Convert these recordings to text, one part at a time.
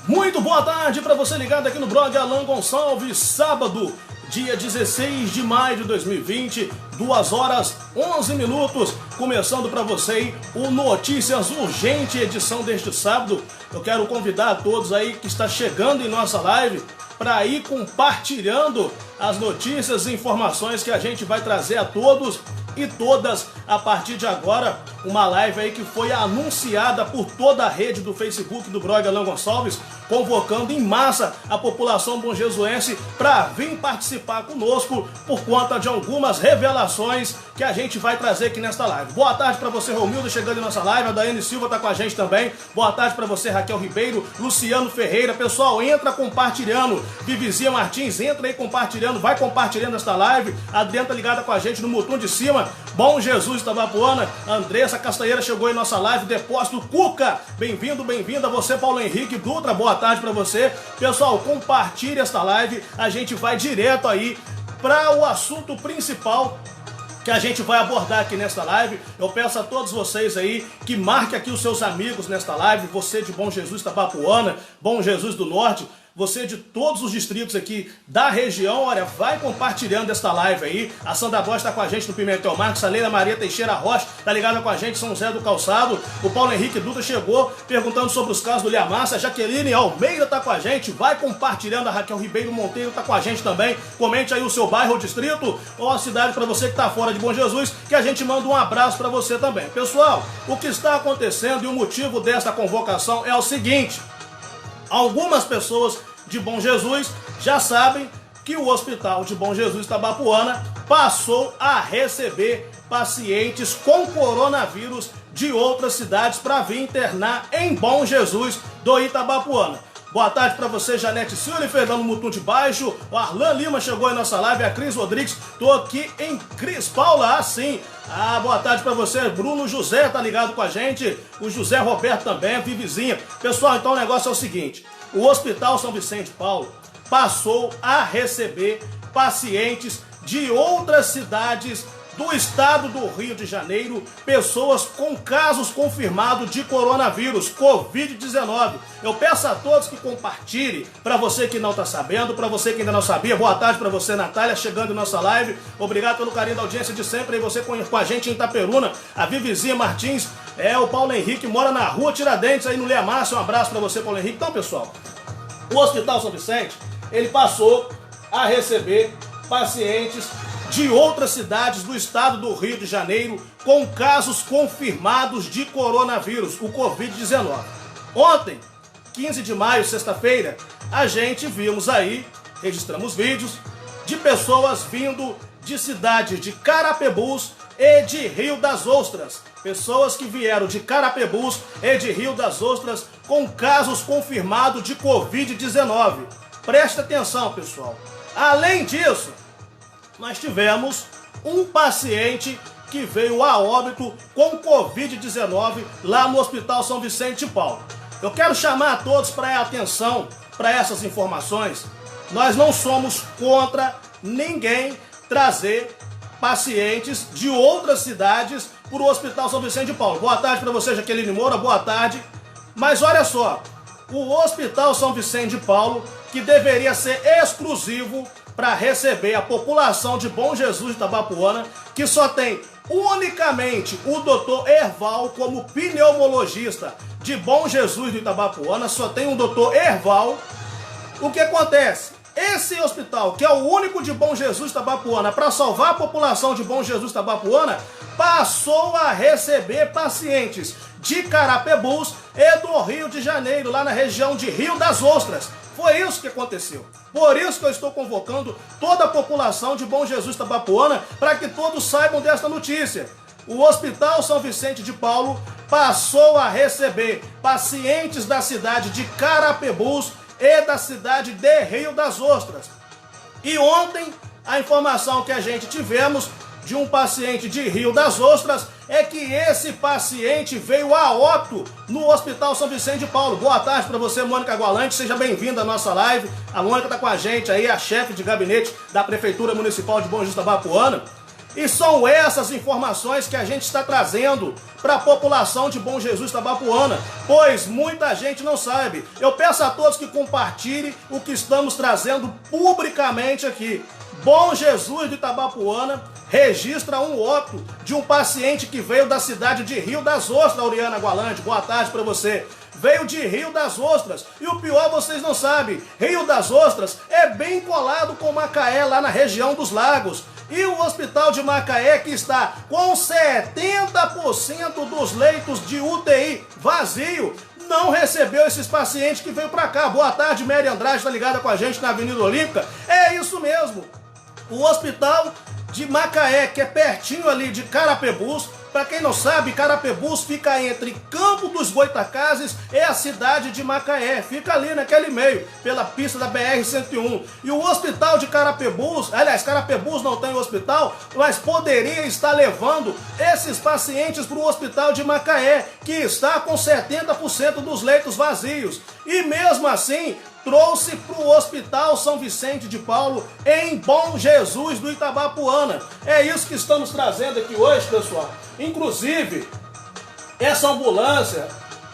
Muito boa tarde para você ligado aqui no blog Alan Gonçalves, sábado, dia 16 de maio de 2020, 2 horas 11 minutos, começando para você aí o Notícias Urgente, edição deste sábado. Eu quero convidar a todos aí que está chegando em nossa live para ir compartilhando as notícias e informações que a gente vai trazer a todos e todas a partir de agora. Uma live aí que foi anunciada por toda a rede do Facebook do blog Alan Gonçalves, convocando em massa a população bonjesuense para vir participar conosco por conta de algumas revelações que a gente vai trazer aqui nesta live. Boa tarde para você, Romildo, chegando em nossa live. A Daiane Silva está com a gente também. Boa tarde para você, Raquel Ribeiro, Luciano Ferreira. Pessoal, entra compartilhando. Vivizinha Martins, entra aí compartilhando, vai compartilhando esta live. A Adriana tá ligada com a gente no Mutum de Cima. Bom Jesus, Itabapuana. Andressa Castanheira chegou em nossa live. Depósito Cuca, bem-vindo, bem-vinda. Você, Paulo Henrique Dutra, boa tarde para você. Pessoal, compartilhe esta live. A gente vai direto aí para o assunto principal que a gente vai abordar aqui nesta live. Eu peço a todos vocês aí que marquem aqui os seus amigos nesta live. Você de Bom Jesus, Itabapuana, Bom Jesus do Norte, você de todos os distritos aqui da região, olha, vai compartilhando esta live aí. A Sandra Bosch está com a gente no Pimentel Marques, a Leila Maria Teixeira Rocha tá ligada com a gente, São José do Calçado. O Paulo Henrique Dutra chegou perguntando sobre os casos do Liamassa. A Jaqueline Almeida tá com a gente, vai compartilhando. A Raquel Ribeiro Monteiro tá com a gente também. Comente aí o seu bairro ou distrito ou a cidade para você que tá fora de Bom Jesus, que a gente manda um abraço para você também. Pessoal, o que está acontecendo e o motivo desta convocação é o seguinte: algumas pessoas de Bom Jesus já sabem que o Hospital de Bom Jesus Itabapuana passou a receber pacientes com coronavírus de outras cidades para vir internar em Bom Jesus do Itabapuana. Boa tarde para você, Janete Silva, Fernando Mutum de Baixo, o Arlan Lima chegou em nossa live, a Cris Rodrigues, tô aqui em Cris Paula, assim. Boa tarde para você, Bruno José tá ligado com a gente, o José Roberto também, a Vivizinha. Pessoal, então o negócio é o seguinte: o Hospital São Vicente de Paulo passou a receber pacientes de outras cidades do estado do Rio de Janeiro, pessoas com casos confirmados de coronavírus, Covid-19. Eu peço a todos que compartilhem, para você que não está sabendo, para você que ainda não sabia. Boa tarde para você, Natália, chegando em nossa live. Obrigado pelo carinho da audiência de sempre. E você com a gente em Itaperuna, a Vivizinha Martins, o Paulo Henrique, mora na rua Tiradentes, aí no Liamassa. Um abraço para você, Paulo Henrique. Então, pessoal, o Hospital São Vicente, ele passou a receber pacientes de outras cidades do estado do Rio de Janeiro com casos confirmados de coronavírus, o Covid-19. Ontem, 15 de maio, sexta-feira, a gente vimos aí, registramos vídeos de pessoas vindo de cidades de Carapebus e de Rio das Ostras. Pessoas que vieram de Carapebus e de Rio das Ostras com casos confirmados de Covid-19. Presta atenção, pessoal. Além disso, nós tivemos um paciente que veio a óbito com Covid-19 lá no Hospital São Vicente de Paulo. Eu quero chamar a todos para a atenção para essas informações. Nós não somos contra ninguém trazer pacientes de outras cidades para o Hospital São Vicente de Paulo. Boa tarde para você, Jaqueline Moura, boa tarde. Mas olha só, o Hospital São Vicente de Paulo, que deveria ser exclusivo para receber a população de Bom Jesus de Itabapuana, que só tem unicamente o Dr. Erval como pneumologista de Bom Jesus de Itabapuana, só tem o Dr. Erval. O que acontece? Esse hospital, que é o único de Bom Jesus de Itabapuana, para salvar a população de Bom Jesus de Itabapuana, passou a receber pacientes de Carapebus e do Rio de Janeiro, lá na região de Rio das Ostras. Foi isso que aconteceu. Por isso que eu estou convocando toda a população de Bom Jesus Itabapuana para que todos saibam desta notícia. O Hospital São Vicente de Paulo passou a receber pacientes da cidade de Carapebus e da cidade de Rio das Ostras. E ontem, a informação que a gente tivemos de um paciente de Rio das Ostras é que esse paciente veio a óbito no Hospital São Vicente de Paulo. Boa tarde para você, Mônica Gualante, seja bem-vinda à nossa live. A Mônica está com a gente aí, a chefe de gabinete da Prefeitura Municipal de Bom Jesus Itabapuana. E são essas informações que a gente está trazendo para a população de Bom Jesus Itabapoana, pois muita gente não sabe. Eu peço a todos que compartilhem o que estamos trazendo publicamente aqui. Bom Jesus de Itabapoana registra um óbito de um paciente que veio da cidade de Rio das Ostras, Auriana Gualante. Boa tarde para você. Veio de Rio das Ostras. E o pior, vocês não sabem, Rio das Ostras é bem colado com Macaé, lá na região dos Lagos. E o hospital de Macaé, que está com 70% dos leitos de UTI vazio, não recebeu esses pacientes que veio para cá. Boa tarde, Mary Andrade, está ligada com a gente na Avenida Olímpica. É isso mesmo. O hospital de Macaé, que é pertinho ali de Carapebus. Para quem não sabe, Carapebus fica entre Campo dos Goitacazes e a cidade de Macaé. Fica ali naquele meio, pela pista da BR-101. E o hospital de Carapebus, aliás, Carapebus não tem hospital, mas poderia estar levando esses pacientes para o hospital de Macaé, que está com 70% dos leitos vazios. E mesmo assim, trouxe para o Hospital São Vicente de Paulo, em Bom Jesus do Itabapoana. É isso que estamos trazendo aqui hoje, pessoal. Inclusive, essa ambulância,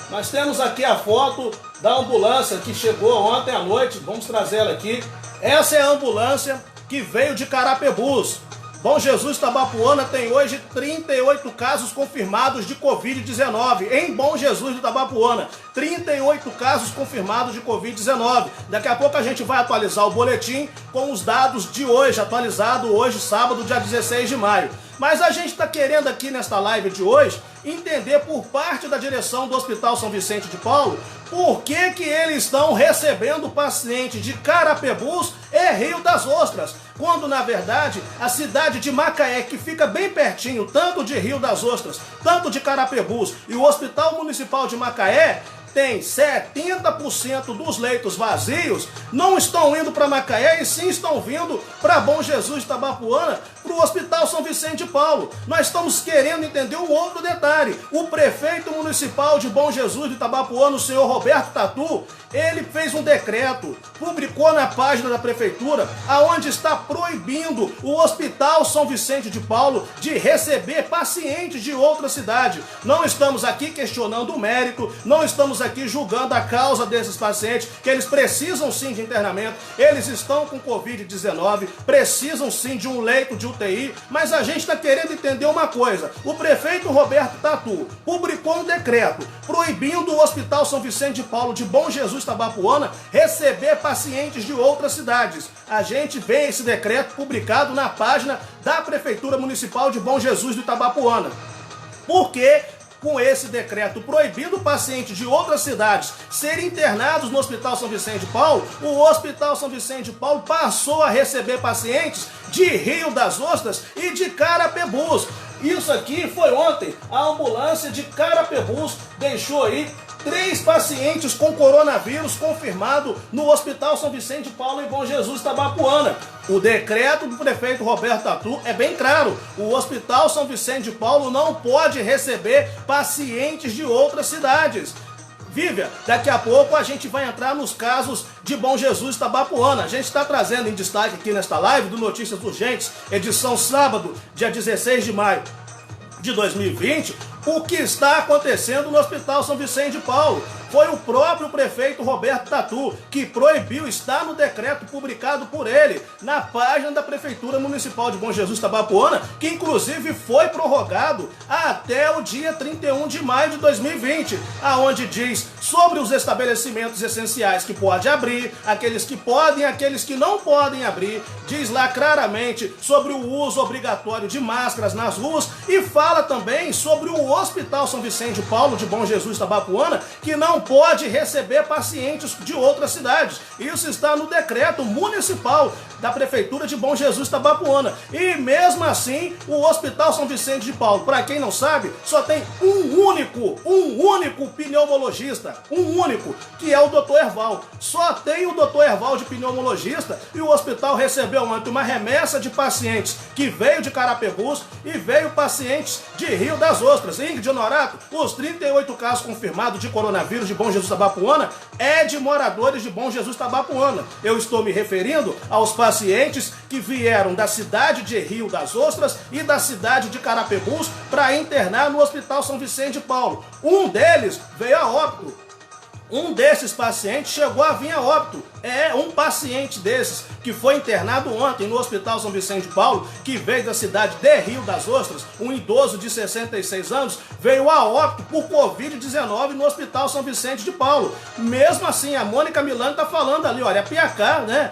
nós temos aqui a foto da ambulância que chegou ontem à noite, vamos trazer ela aqui. Essa é a ambulância que veio de Carapebus. Bom Jesus Itabapoana tem hoje 38 casos confirmados de Covid-19. Em Bom Jesus do Itabapoana, 38 casos confirmados de Covid-19. Daqui a pouco a gente vai atualizar o boletim com os dados de hoje, atualizado hoje, sábado, dia 16 de maio. Mas a gente está querendo aqui nesta live de hoje entender por parte da direção do Hospital São Vicente de Paulo por que eles estão recebendo paciente de Carapebus e Rio das Ostras, quando na verdade a cidade de Macaé, que fica bem pertinho tanto de Rio das Ostras, tanto de Carapebus, e o Hospital Municipal de Macaé tem 70% dos leitos vazios, não estão indo para Macaé e sim estão vindo para Bom Jesus Itabapoana, para o Hospital São Vicente de Paulo. Nós estamos querendo entender um outro detalhe. O prefeito municipal de Bom Jesus de Itabapoana, o senhor Roberto Tatu, ele fez um decreto, publicou na página da prefeitura, aonde está proibindo o Hospital São Vicente de Paulo de receber pacientes de outra cidade. Não estamos aqui questionando o mérito, não estamos aqui julgando a causa desses pacientes, que eles precisam sim de internamento, eles estão com Covid-19, precisam sim de um leito de UTI, mas a gente está querendo entender uma coisa. O prefeito Roberto Tatu publicou um decreto proibindo o Hospital São Vicente de Paulo de Bom Jesus Itabapoana receber pacientes de outras cidades. A gente vê esse decreto publicado na página da Prefeitura Municipal de Bom Jesus do Itabapoana. Por quê? Com esse decreto proibindo pacientes de outras cidades serem internados no Hospital São Vicente de Paulo, o Hospital São Vicente de Paulo passou a receber pacientes de Rio das Ostras e de Carapebus. Isso aqui foi ontem. A ambulância de Carapebus deixou aí 3 pacientes com coronavírus confirmado no Hospital São Vicente de Paulo em Bom Jesus Itabapoana. O decreto do prefeito Roberto Tatu é bem claro. O Hospital São Vicente de Paulo não pode receber pacientes de outras cidades. Vívia, daqui a pouco a gente vai entrar nos casos de Bom Jesus Itabapoana. A gente está trazendo em destaque aqui nesta live do Notícias Urgentes, edição sábado, dia 16 de maio de 2020, o que está acontecendo no Hospital São Vicente de Paulo. Foi o próprio prefeito Roberto Tatu que proibiu, está no decreto publicado por ele, na página da Prefeitura Municipal de Bom Jesus Itabapoana, que inclusive foi prorrogado até o dia 31 de maio de 2020, aonde diz sobre os estabelecimentos essenciais que pode abrir, aqueles que podem, aqueles que não podem abrir, diz lá claramente sobre o uso obrigatório de máscaras nas ruas e fala também sobre o Hospital São Vicente de Paulo de Bom Jesus Itabapoana, que não pode receber pacientes de outras cidades. Isso está no decreto municipal da Prefeitura de Bom Jesus Itabapoana. E mesmo assim, o Hospital São Vicente de Paulo, para quem não sabe, só tem um único pneumologista. um único, que é o Dr. Erval. Só tem o Dr. Erval de pneumologista e o hospital recebeu ontem uma remessa de pacientes que veio de Carapebus e veio pacientes de Rio das Ostras. Ingrid Honorato, os 38 casos confirmados de coronavírus de Bom Jesus Tabapuana é de moradores de Bom Jesus Tabapuana. Eu estou me referindo aos pacientes que vieram da cidade de Rio das Ostras e da cidade de Carapebus para internar no Hospital São Vicente de Paulo. Um deles veio a óbito. Um desses pacientes chegou a vir a óbito. É um paciente desses que foi internado ontem no Hospital São Vicente de Paulo, que veio da cidade de Rio das Ostras, um idoso de 66 anos, veio a óbito por Covid-19 no Hospital São Vicente de Paulo. Mesmo assim, a Mônica Milani está falando ali, olha, é Piacá, né?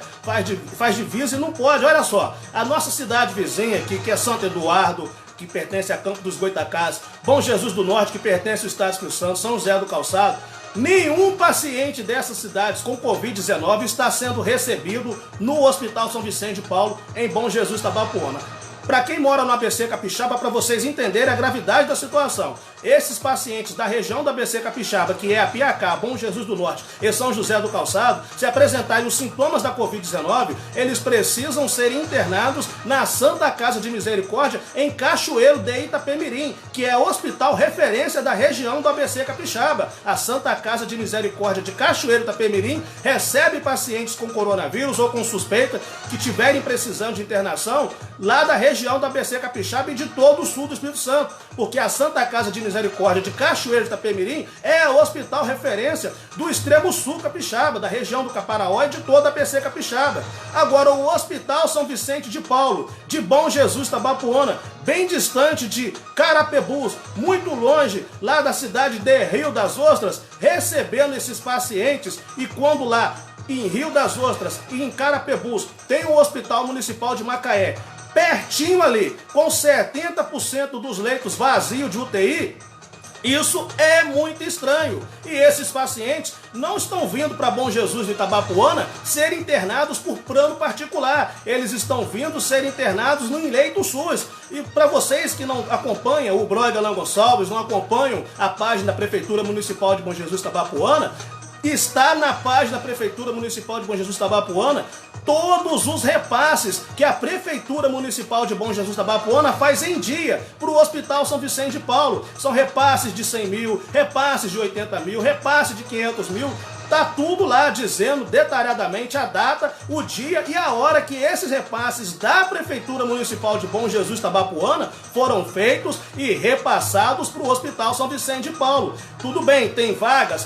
Faz divisa e não pode. Olha só, a nossa cidade vizinha aqui, que é Santo Eduardo, que pertence a Campo dos Goitacazes, Bom Jesus do Norte, que pertence ao Estado do Espírito Santo, São José do Calçado, nenhum paciente dessas cidades com Covid-19 está sendo recebido no Hospital São Vicente de Paulo, em Bom Jesus Tabapuana. Para quem mora no ABC Capixaba, para vocês entenderem a gravidade da situação, esses pacientes da região do ABC Capixaba, que é a Piacá, Bom Jesus do Norte e São José do Calçado, se apresentarem os sintomas da Covid-19, eles precisam ser internados na Santa Casa de Misericórdia, em Cachoeiro de Itapemirim, que é o hospital referência da região do ABC Capixaba. A Santa Casa de Misericórdia de Cachoeiro de Itapemirim recebe pacientes com coronavírus ou com suspeita que tiverem precisando de internação lá da região do ABC Capixaba e de todo o sul do Espírito Santo, porque a Santa Casa de Misericórdia de Cachoeiro de Itapemirim é o hospital referência do extremo sul capixaba, da região do Caparaó e de toda a ABC Capixaba. Agora, o Hospital São Vicente de Paulo, de Bom Jesus Tabapuana, bem distante de Carapebus, muito longe lá da cidade de Rio das Ostras, recebendo esses pacientes, e quando lá em Rio das Ostras e em Carapebus tem o Hospital Municipal de Macaé, pertinho ali, com 70% dos leitos vazios de UTI, isso é muito estranho. E esses pacientes não estão vindo para Bom Jesus de Tabapuana ser internados por plano particular. Eles estão vindo ser internados no leito SUS. E para vocês que não acompanham o blog Alan Gonçalves, não acompanham a página da Prefeitura Municipal de Bom Jesus Tabapuana, está na página da Prefeitura Municipal de Bom Jesus Tabapuana todos os repasses que a Prefeitura Municipal de Bom Jesus Tabapuana faz em dia para o Hospital São Vicente de Paulo. São repasses de 100 mil, repasses de 80 mil, repasse de 500 mil. Tá tudo lá dizendo detalhadamente a data, o dia e a hora que esses repasses da Prefeitura Municipal de Bom Jesus Tabapuana foram feitos e repassados para o Hospital São Vicente de Paulo. Tudo bem, tem vagas,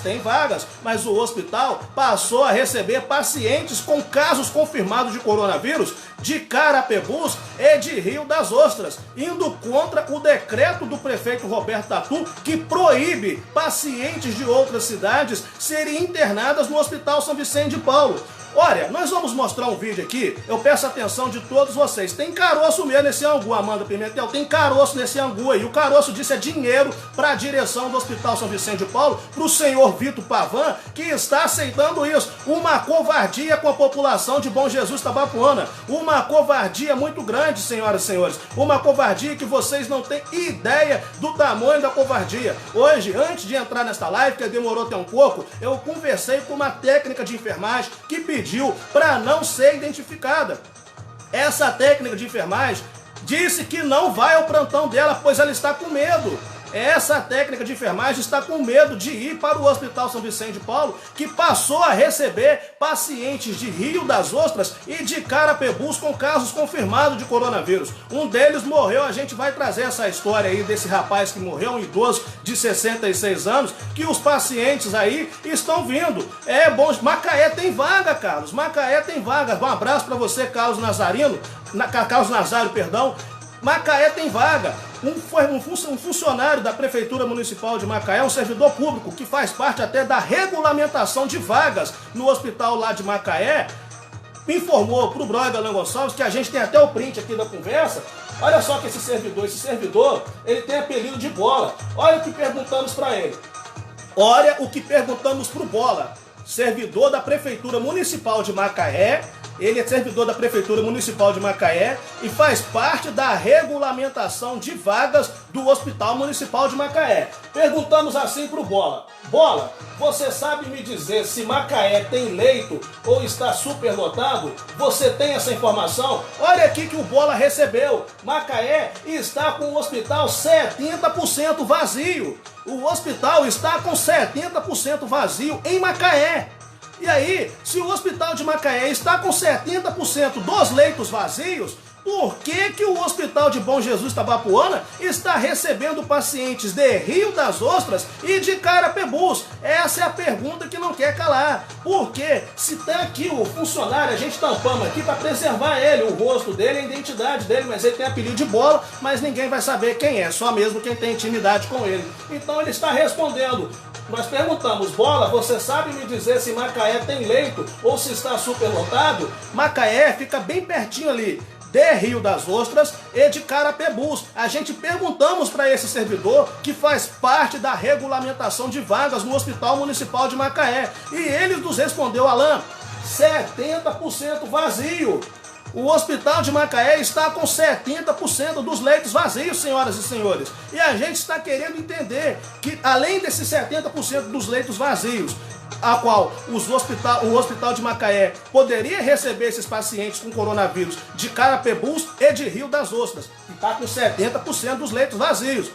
mas o hospital passou a receber pacientes com casos confirmados de coronavírus de Carapebus e de Rio das Ostras, indo contra o decreto do prefeito Roberto Tatu, que proíbe pacientes de outras cidades serem internadas no Hospital São Vicente de Paulo. Olha, nós vamos mostrar um vídeo aqui, eu peço a atenção de todos vocês. Tem caroço mesmo nesse angu, Amanda Pimentel, tem caroço nesse angu aí. O caroço disse é dinheiro para a direção do Hospital São Vicente de Paulo, para o senhor Vitor Pavan, que está aceitando isso. Uma covardia com a população de Bom Jesus Tabapuana. Uma covardia muito grande, senhoras e senhores. Uma covardia que vocês não têm ideia do tamanho da covardia. Hoje, antes de entrar nesta live, que demorou até um pouco, eu conversei com uma técnica de enfermagem que pediu para não ser identificada. Essa técnica de enfermagem disse que não vai ao plantão dela, pois ela está com medo. Essa técnica de enfermagem está com medo de ir para o Hospital São Vicente de Paulo, que passou a receber pacientes de Rio das Ostras e de Carapebus com casos confirmados de coronavírus. Um deles morreu, a gente vai trazer essa história aí desse rapaz que morreu, um idoso de 66 anos, que os pacientes aí estão vindo. É bom, Macaé tem vaga, Carlos, Macaé tem vaga. Um abraço para você, Carlos Nazário, perdão. Macaé tem vaga. Um funcionário da Prefeitura Municipal de Macaé, um servidor público que faz parte até da regulamentação de vagas no hospital lá de Macaé, informou para o blog Alan Gonçalves, que a gente tem até o print aqui da conversa. Olha só que esse servidor, ele tem apelido de Bola. Olha o que perguntamos para ele. Olha o que perguntamos para o Bola, servidor da Prefeitura Municipal de Macaé. Ele é servidor da Prefeitura Municipal de Macaé e faz parte da regulamentação de vagas do Hospital Municipal de Macaé. Perguntamos assim pro Bola: Bola, você sabe me dizer se Macaé tem leito ou está superlotado? Você tem essa informação? Olha aqui que o Bola recebeu. Macaé está com o hospital 70% vazio. O hospital está com 70% vazio em Macaé. E aí, se o hospital de Macaé está com 70% dos leitos vazios, por que o Hospital de Bom Jesus Itabapoana está recebendo pacientes de Rio das Ostras e de Carapebus? Essa é a pergunta que não quer calar. Porque se está aqui o funcionário, a gente tampamos aqui para preservar ele, o rosto dele, a identidade dele, mas ele tem apelido de Bola, mas ninguém vai saber quem é, só mesmo quem tem intimidade com ele. Então ele está respondendo. Nós perguntamos: Bola, você sabe me dizer se Macaé tem leito ou se está superlotado? Macaé fica bem pertinho ali de Rio das Ostras e de Carapebus. A gente perguntamos para esse servidor, que faz parte da regulamentação de vagas no Hospital Municipal de Macaé, e ele nos respondeu: Alan, 70% vazio. O Hospital de Macaé está com 70% dos leitos vazios, senhoras e senhores. E a gente está querendo entender que, além desses 70% dos leitos vazios, a qual o Hospital de Macaé poderia receber esses pacientes com coronavírus de Carapebus e de Rio das Ostras, que está com 70% dos leitos vazios.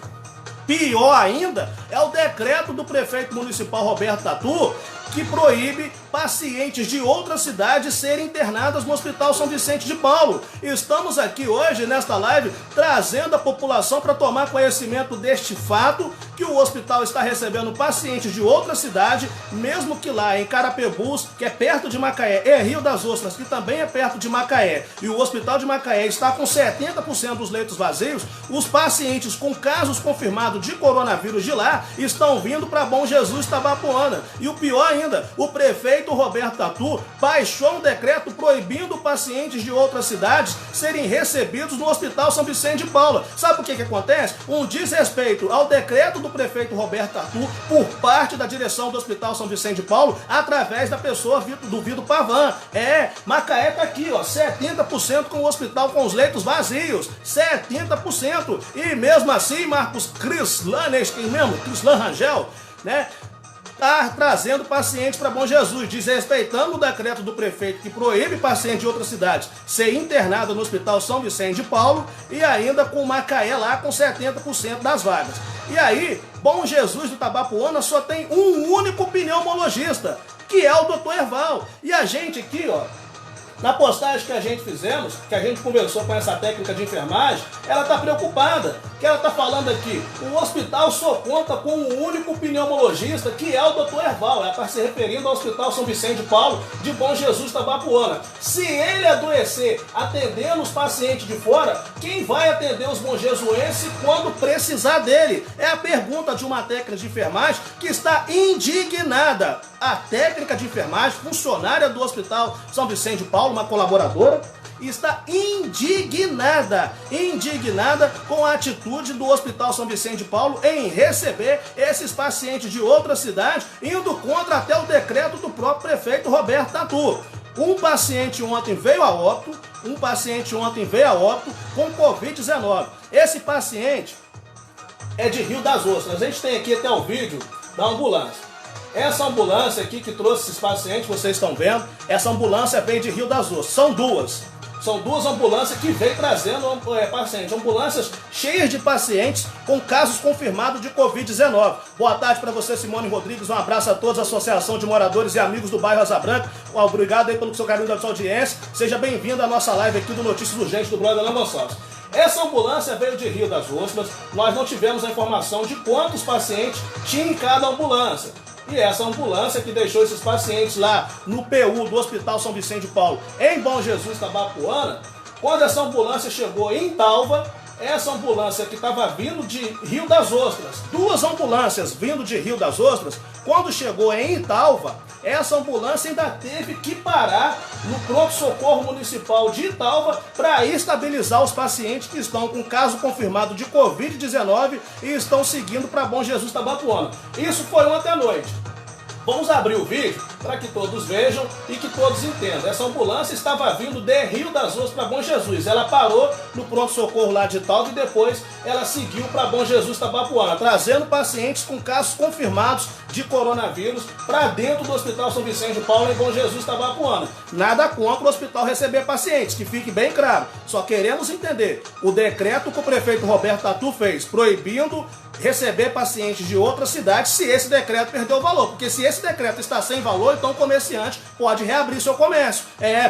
Pior ainda é o decreto do prefeito municipal Roberto Tatu, que proíbe pacientes de outras cidades serem internadas no Hospital São Vicente de Paulo. Estamos aqui hoje, nesta live, trazendo a população para tomar conhecimento deste fato, que o hospital está recebendo pacientes de outra cidade, mesmo que lá em Carapebus, que é perto de Macaé, e Rio das Ostras, que também é perto de Macaé, e o Hospital de Macaé está com 70% dos leitos vazios, os pacientes com casos confirmados de coronavírus de lá estão vindo para Bom Jesus Itabapoana. E o pior ainda, o prefeito Roberto Tatu baixou um decreto proibindo pacientes de outras cidades serem recebidos no Hospital São Vicente de Paulo. Sabe o que acontece? Um desrespeito ao decreto do prefeito Roberto Tatu por parte da direção do Hospital São Vicente de Paulo, através da pessoa do Vido Pavan. Macaé tá aqui, ó, 70% com o hospital com os leitos vazios, 70%. E mesmo assim, Marcos Crislan Rangel, né, está trazendo pacientes para Bom Jesus, desrespeitando o decreto do prefeito que proíbe pacientes de outras cidades ser internado no Hospital São Vicente de Paulo, e ainda com Macaé lá com 70% das vagas. E aí, Bom Jesus do Itabapoana só tem um único pneumologista, que é o Dr. Erval. E a gente aqui, ó, na postagem que a gente fizemos, que a gente conversou com essa técnica de enfermagem, ela está preocupada, que ela está falando aqui: o hospital só conta com um único pneumologista, que é o Dr. Erval. Ela está se referindo ao Hospital São Vicente de Paulo de Bom Jesus Itabapoana. Se ele adoecer atendendo os pacientes de fora, quem vai atender os bonjesuenses quando precisar dele? É a pergunta de uma técnica de enfermagem que está indignada. A técnica de enfermagem, funcionária do Hospital São Vicente de Paulo, uma colaboradora, está indignada com a atitude do Hospital São Vicente de Paulo em receber esses pacientes de outra cidade, indo contra até o decreto do próprio prefeito Roberto Tatu. Um paciente ontem veio a óbito com Covid-19. Esse paciente é de Rio das Ostras. A gente tem aqui até o vídeo da ambulância. Essa ambulância aqui que trouxe esses pacientes, vocês estão vendo, essa ambulância veio de Rio das Ostras. São duas ambulâncias que vêm trazendo pacientes. Ambulâncias cheias de pacientes com casos confirmados de Covid-19. Boa tarde para você, Simone Rodrigues. Um abraço a todos, a Associação de Moradores e Amigos do Bairro Asa Branca. Obrigado aí pelo seu carinho da sua audiência. Seja bem-vindo à nossa live aqui do Notícias Urgentes do Brother Alan Gonçalves. Essa ambulância veio de Rio das Ostras. Nós não tivemos a informação de quantos pacientes tinha em cada ambulância. E essa ambulância que deixou esses pacientes lá no PU do Hospital São Vicente de Paulo, em Bom Jesus Itabapoana, quando essa ambulância chegou em Talva, essa ambulância que estava vindo de Rio das Ostras, duas ambulâncias vindo de Rio das Ostras, quando chegou em Italva, essa ambulância ainda teve que parar no pronto-socorro municipal de Italva para estabilizar os pacientes que estão com caso confirmado de Covid-19 e estão seguindo para Bom Jesus Itabapoana. Isso foi ontem à noite. Vamos abrir o vídeo para que todos vejam e que todos entendam. Essa ambulância estava vindo de Rio das Ostras para Bom Jesus. Ela parou no pronto-socorro lá de Italva e depois ela seguiu para Bom Jesus Itabapoana, trazendo pacientes com casos confirmados de coronavírus para dentro do Hospital São Vicente de Paulo em Bom Jesus Itabapoana. Nada contra o hospital receber pacientes, que fique bem claro. Só queremos entender o decreto que o prefeito Roberto Tatu fez, proibindo receber pacientes de outras cidades se esse decreto perdeu o valor. Porque se esse decreto está sem valor, então o comerciante pode reabrir seu comércio.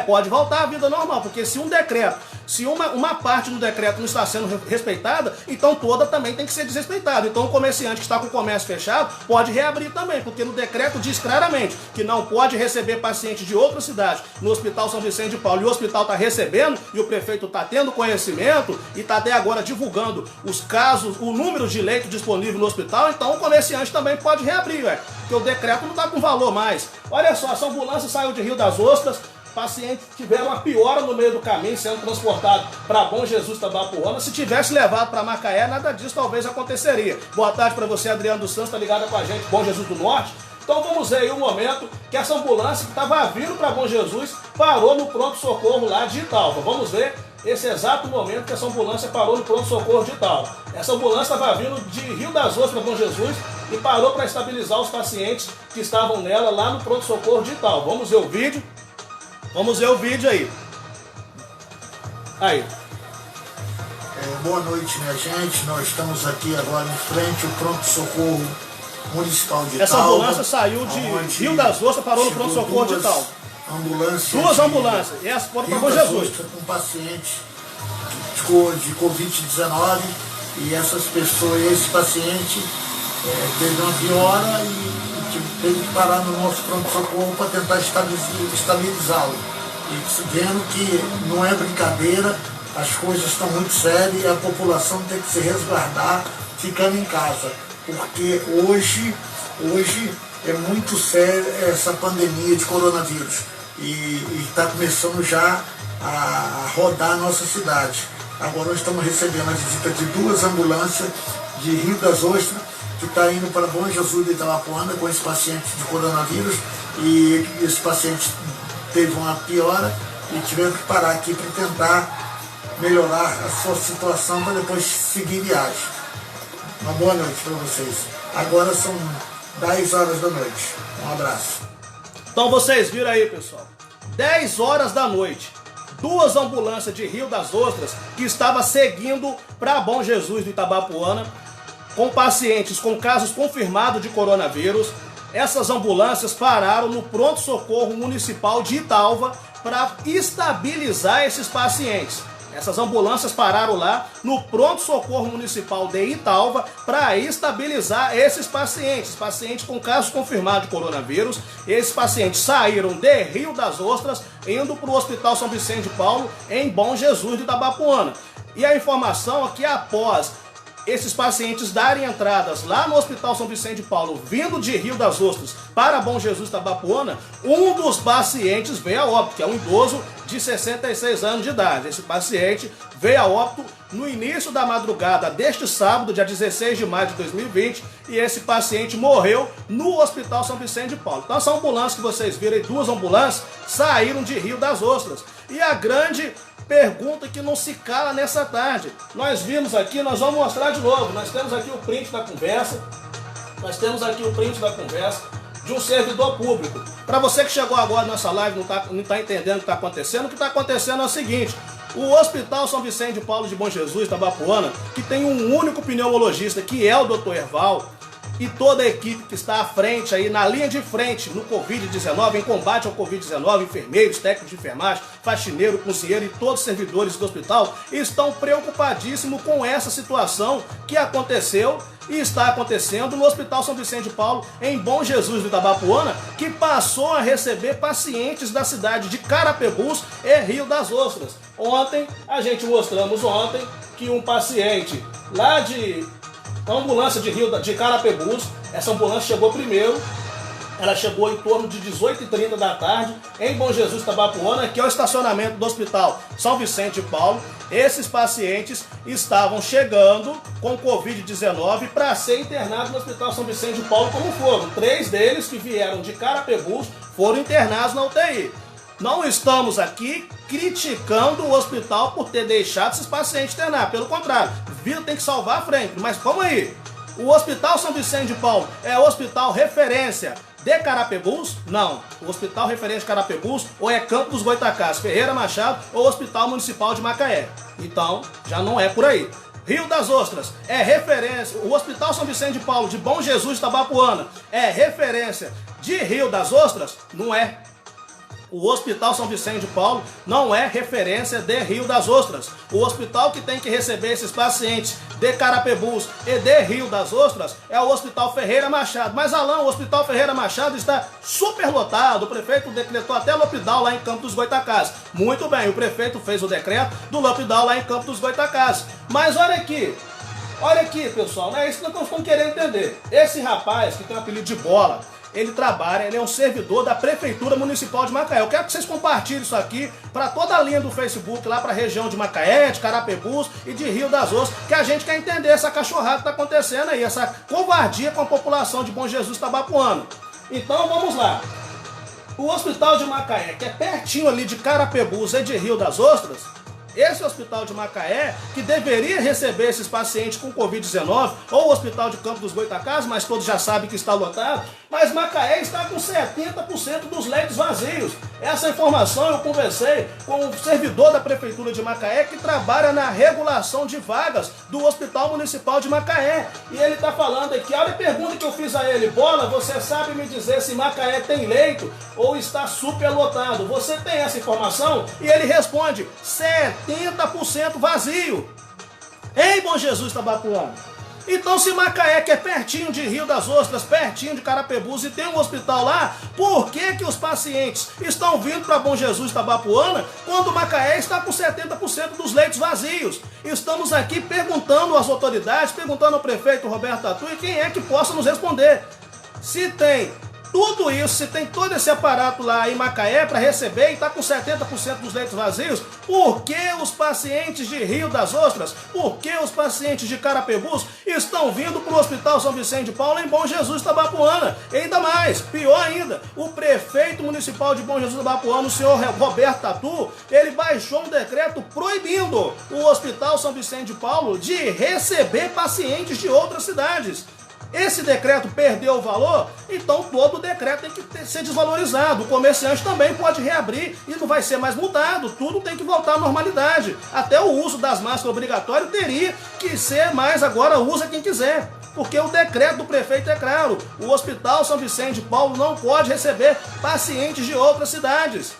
Pode voltar à vida normal. Porque se um decreto, se uma parte do decreto não está sendo respeitada, então toda também tem que ser desrespeitada. Então o comerciante que está com o comércio fechado pode reabrir também. Porque no decreto diz claramente que não pode receber pacientes de outra cidade no Hospital São Vicente de Paulo. E o hospital está recebendo e o prefeito está tendo conhecimento e está até agora divulgando os casos, o número de leitos disponível no hospital, então o comerciante também pode reabrir, porque o decreto não está com valor mais. Olha só, essa ambulância saiu de Rio das Ostras, pacientes tiveram uma piora no meio do caminho, sendo transportado para Bom Jesus Itabapoana. Se tivesse levado para Macaé, nada disso talvez aconteceria. Boa tarde para você, Adriano dos Santos, está ligado com a gente, Bom Jesus do Norte. Então vamos ver aí o momento que essa ambulância que estava vindo para Bom Jesus parou no pronto-socorro lá de Italva. Vamos ver esse exato momento que essa ambulância parou no pronto-socorro de Italva. Essa ambulância estava vindo de Rio das Ostras para Bom Jesus e parou para estabilizar os pacientes que estavam nela lá no pronto-socorro de Italva. Vamos ver o vídeo? Vamos ver o vídeo aí. Aí. Boa noite, minha gente. Nós estamos aqui agora em frente ao pronto-socorro municipal de Italva. Essa ambulância saiu de Rio das Ostras, parou no pronto-socorro de Italva. Duas ambulâncias. E essas foram para Bom Jesus. Com pacientes de Covid-19 e essas pessoas, esse paciente teve uma piora e teve que parar no nosso pronto-socorro para tentar estabilizá-lo. E vendo que não é brincadeira, as coisas estão muito sérias e a população tem que se resguardar ficando em casa. Porque hoje é muito séria essa pandemia de coronavírus e está começando já a rodar a nossa cidade. Agora nós estamos recebendo a visita de duas ambulâncias de Rio das Ostras que está indo para Bom Jesus de Itabapoana com esse paciente de coronavírus e esse paciente teve uma piora e tiveram que parar aqui para tentar melhorar a sua situação para depois seguir viagem. Uma boa noite para vocês. Agora são 10 horas da noite. Um abraço. Então vocês viram aí, pessoal. 10 horas da noite. Duas ambulâncias de Rio das Ostras que estavam seguindo para Bom Jesus do Itabapoana com pacientes com casos confirmados de coronavírus. Essas ambulâncias pararam no pronto-socorro municipal de Italva para estabilizar esses pacientes. Essas ambulâncias pararam lá no pronto-socorro municipal de Italva para estabilizar esses pacientes com casos confirmados de coronavírus. Esses pacientes saíram de Rio das Ostras indo para o Hospital São Vicente de Paulo em Bom Jesus de Itabapoana. E a informação é que após esses pacientes darem entradas lá no Hospital São Vicente de Paulo, vindo de Rio das Ostras para Bom Jesus Itabapoana, um dos pacientes veio a óbito, que é um idoso de 66 anos de idade. Esse paciente veio a óbito no início da madrugada deste sábado, dia 16 de maio de 2020, e esse paciente morreu no Hospital São Vicente de Paulo. Então essa ambulância que vocês viram aí, duas ambulâncias, saíram de Rio das Ostras. E a grande pergunta que não se cala nessa tarde, nós vimos aqui, nós vamos mostrar de novo, nós temos aqui o print da conversa, de um servidor público. Para você que chegou agora na nossa live e não está entendendo o que está acontecendo, o que está acontecendo é o seguinte: o Hospital São Vicente de Paulo de Bom Jesus, Itabapoana, que tem um único pneumologista, que é o Dr. Erval, e toda a equipe que está à frente, aí na linha de frente no Covid-19, em combate ao Covid-19, enfermeiros, técnicos de enfermagem, faxineiro, cozinheiro e todos os servidores do hospital estão preocupadíssimos com essa situação que aconteceu e está acontecendo no Hospital São Vicente de Paulo, em Bom Jesus do Itabapoana, que passou a receber pacientes da cidade de Carapebus e Rio das Ostras. Ontem, a gente mostramos que um paciente lá de ambulância de Carapebus, essa ambulância chegou primeiro, Ela chegou em torno de 18h30 da tarde em Bom Jesus, Itabapuana, que é o estacionamento do Hospital São Vicente de Paulo. Esses pacientes estavam chegando com Covid-19 para ser internados no Hospital São Vicente de Paulo, como foram. 3 deles que vieram de Carapebus foram internados na UTI. Não estamos aqui criticando o hospital por ter deixado esses pacientes internar. Pelo contrário, vida tem que salvar a frente. Mas vamos aí. O Hospital São Vicente de Paulo é o hospital referência de Carapebus? Não. O hospital referente de Carapebus ou é Campo dos Goitacás, Ferreira Machado ou Hospital Municipal de Macaé. Então, já não é por aí. Rio das Ostras é referência. O Hospital São Vicente de Paulo de Bom Jesus, Itabapuana, é referência de Rio das Ostras? Não é. O Hospital São Vicente de Paulo não é referência de Rio das Ostras. O hospital que tem que receber esses pacientes de Carapebus e de Rio das Ostras é o Hospital Ferreira Machado. Mas, Alain, o Hospital Ferreira Machado está superlotado. O prefeito decretou até lockdown lá em Campo dos Goitacás. Muito bem, o prefeito fez o decreto do lockdown lá em Campo dos Goitacás. Mas olha aqui, pessoal, não é isso que nós estamos querendo entender. Esse rapaz que tem o apelido de Bola, ele trabalha, ele é um servidor da Prefeitura Municipal de Macaé. Eu quero que vocês compartilhem isso aqui para toda a linha do Facebook, lá para a região de Macaé, de Carapebus e de Rio das Ostras, que a gente quer entender essa cachorrada que está acontecendo aí, essa covardia com a população de Bom Jesus Itabapuana. Então vamos lá. O Hospital de Macaé, que é pertinho ali de Carapebus e de Rio das Ostras, esse hospital de Macaé, que deveria receber esses pacientes com Covid-19, ou o hospital de Campo dos Goitacás, mas todos já sabem que está lotado, mas Macaé está com 70% dos leitos vazios. Essa informação eu conversei com o servidor da Prefeitura de Macaé, que trabalha na regulação de vagas do Hospital Municipal de Macaé. E ele está falando aqui, olha a pergunta que eu fiz a ele: Bola, você sabe me dizer se Macaé tem leito ou está superlotado? Você tem essa informação? E ele responde, 70% vazio em Bom Jesus, Itabapuana. Então, se Macaé, que é pertinho de Rio das Ostras, pertinho de Carapebus e tem um hospital lá, por que os pacientes estão vindo para Bom Jesus, Itabapuana, quando Macaé está com 70% dos leitos vazios? Estamos aqui perguntando às autoridades, perguntando ao prefeito Roberto Tatu, e quem é que possa nos responder. Se tem tudo isso, se tem todo esse aparato lá em Macaé para receber e está com 70% dos leitos vazios, por que os pacientes de Rio das Ostras, por que os pacientes de Carapebus estão vindo para o Hospital São Vicente de Paulo em Bom Jesus, Itabapuana? E ainda mais, pior ainda, o prefeito municipal de Bom Jesus, Itabapuana, o senhor Roberto Tatu, ele baixou um decreto proibindo o Hospital São Vicente de Paulo de receber pacientes de outras cidades. Esse decreto perdeu o valor, então todo o decreto tem que ser desvalorizado. O comerciante também pode reabrir e não vai ser mais multado. Tudo tem que voltar à normalidade. Até o uso das máscaras obrigatório teria que ser mais, agora usa quem quiser. Porque o decreto do prefeito é claro. O Hospital São Vicente de Paulo não pode receber pacientes de outras cidades.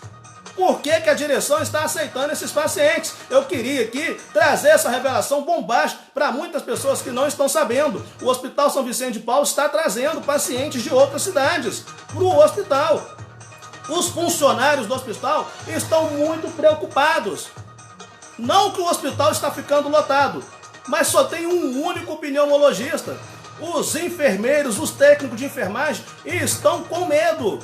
Por que a direção está aceitando esses pacientes? Eu queria aqui trazer essa revelação bombástica para muitas pessoas que não estão sabendo. O Hospital São Vicente de Paulo está trazendo pacientes de outras cidades para o hospital. Os funcionários do hospital estão muito preocupados. Não que o hospital está ficando lotado, mas só tem um único pneumologista. Os enfermeiros, os técnicos de enfermagem estão com medo.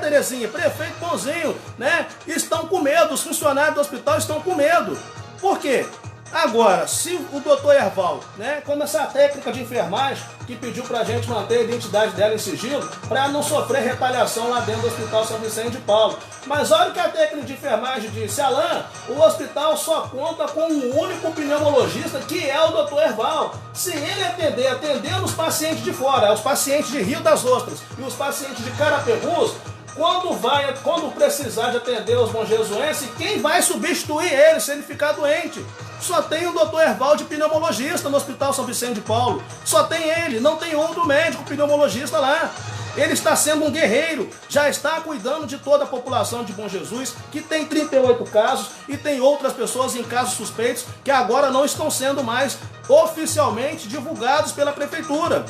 Terezinha, prefeito Bonzinho, né? Estão com medo, os funcionários do hospital estão com medo. Por quê? Agora, se o doutor Erval, né, como essa técnica de enfermagem que pediu pra gente manter a identidade dela em sigilo para não sofrer retaliação lá dentro do Hospital São Vicente de Paulo. Mas olha o que a técnica de enfermagem disse: Alain, o hospital só conta com um único pneumologista, que é o doutor Erval. Se ele atendendo os pacientes de fora, os pacientes de Rio das Ostras e os pacientes de Carapebus, quando precisar de atender os bonjesuenses, quem vai substituir ele se ele ficar doente? Só tem o doutor Erval de pneumologista no Hospital São Vicente de Paulo. Só tem ele, não tem outro médico pneumologista lá. Ele está sendo um guerreiro, já está cuidando de toda a população de Bom Jesus, que tem 38 casos e tem outras pessoas em casos suspeitos que agora não estão sendo mais oficialmente divulgados pela prefeitura.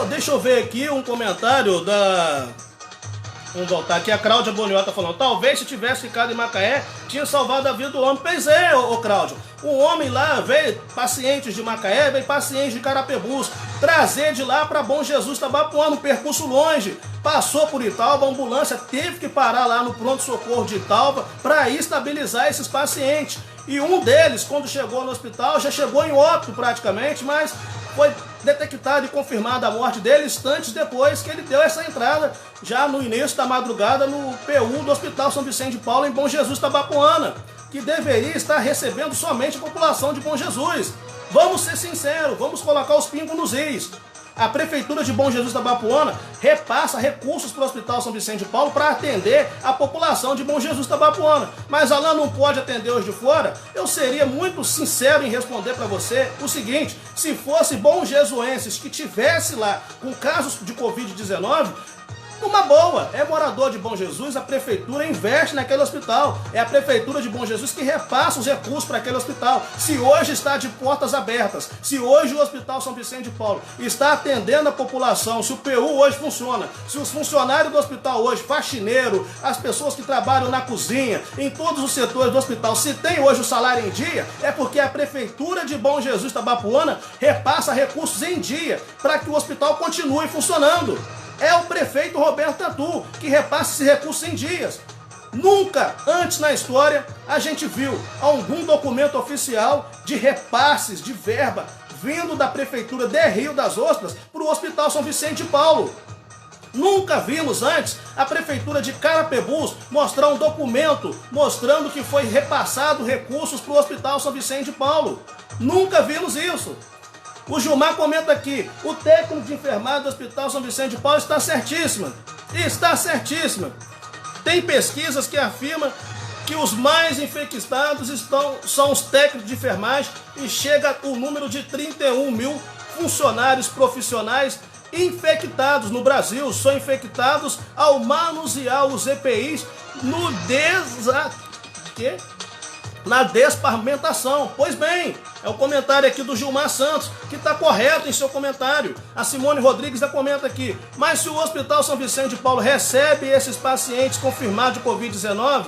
Deixa eu ver aqui um comentário da... Vamos voltar aqui, a Cláudia Boniota falando: talvez se tivesse ficado em Macaé, tinha salvado a vida do homem. Pois é, ô Cláudia, o homem lá veio pacientes de Macaé, veio pacientes de Carapebus. trazer de lá para Bom Jesus Tabapuana, um percurso longe. Passou por Italva, a ambulância teve que parar lá no pronto-socorro de Italva para estabilizar esses pacientes. E um deles, quando chegou no hospital, já chegou em óbito praticamente, mas foi detectada e confirmada a morte dele instantes depois que ele deu essa entrada, já no início da madrugada, no PU do Hospital São Vicente de Paulo, em Bom Jesus Tabapuana, que deveria estar recebendo somente a população de Bom Jesus. Vamos ser sinceros, vamos colocar os pingos nos is. A Prefeitura de Bom Jesus Tabapuana repassa recursos para o Hospital São Vicente de Paulo para atender a população de Bom Jesus Tabapuana. Mas Alain não pode atender hoje de fora? Eu seria muito sincero em responder para você o seguinte: se fosse bom jesuenses que tivesse lá com casos de Covid-19, uma boa, é morador de Bom Jesus, a Prefeitura investe naquele hospital. É a Prefeitura de Bom Jesus que repassa os recursos para aquele hospital. Se hoje está de portas abertas, se hoje o Hospital São Vicente de Paulo está atendendo a população, se o PU hoje funciona, se os funcionários do hospital hoje, faxineiro, as pessoas que trabalham na cozinha, em todos os setores do hospital, se tem hoje o salário em dia, é porque a Prefeitura de Bom Jesus Tabapuana repassa recursos em dia para que o hospital continue funcionando. É o prefeito Roberto Tatu que repassa esse recurso em dias. Nunca antes na história a gente viu algum documento oficial de repasses de verba vindo da Prefeitura de Rio das Ostras para o Hospital São Vicente de Paulo. Nunca vimos antes a Prefeitura de Carapebus mostrar um documento mostrando que foi repassado recursos para o Hospital São Vicente de Paulo. Nunca vimos isso. O Gilmar comenta aqui: o técnico de enfermagem do Hospital São Vicente de Paulo está certíssima. Está certíssima. Tem pesquisas que afirmam que os mais infectados são os técnicos de enfermagem e chega o número de 31 mil funcionários profissionais infectados no Brasil. São infectados ao manusear os EPIs na desparmentação. Pois bem, é o comentário aqui do Gilmar Santos, que está correto em seu comentário. A Simone Rodrigues já comenta aqui: mas se o Hospital São Vicente de Paulo recebe esses pacientes confirmados de Covid-19,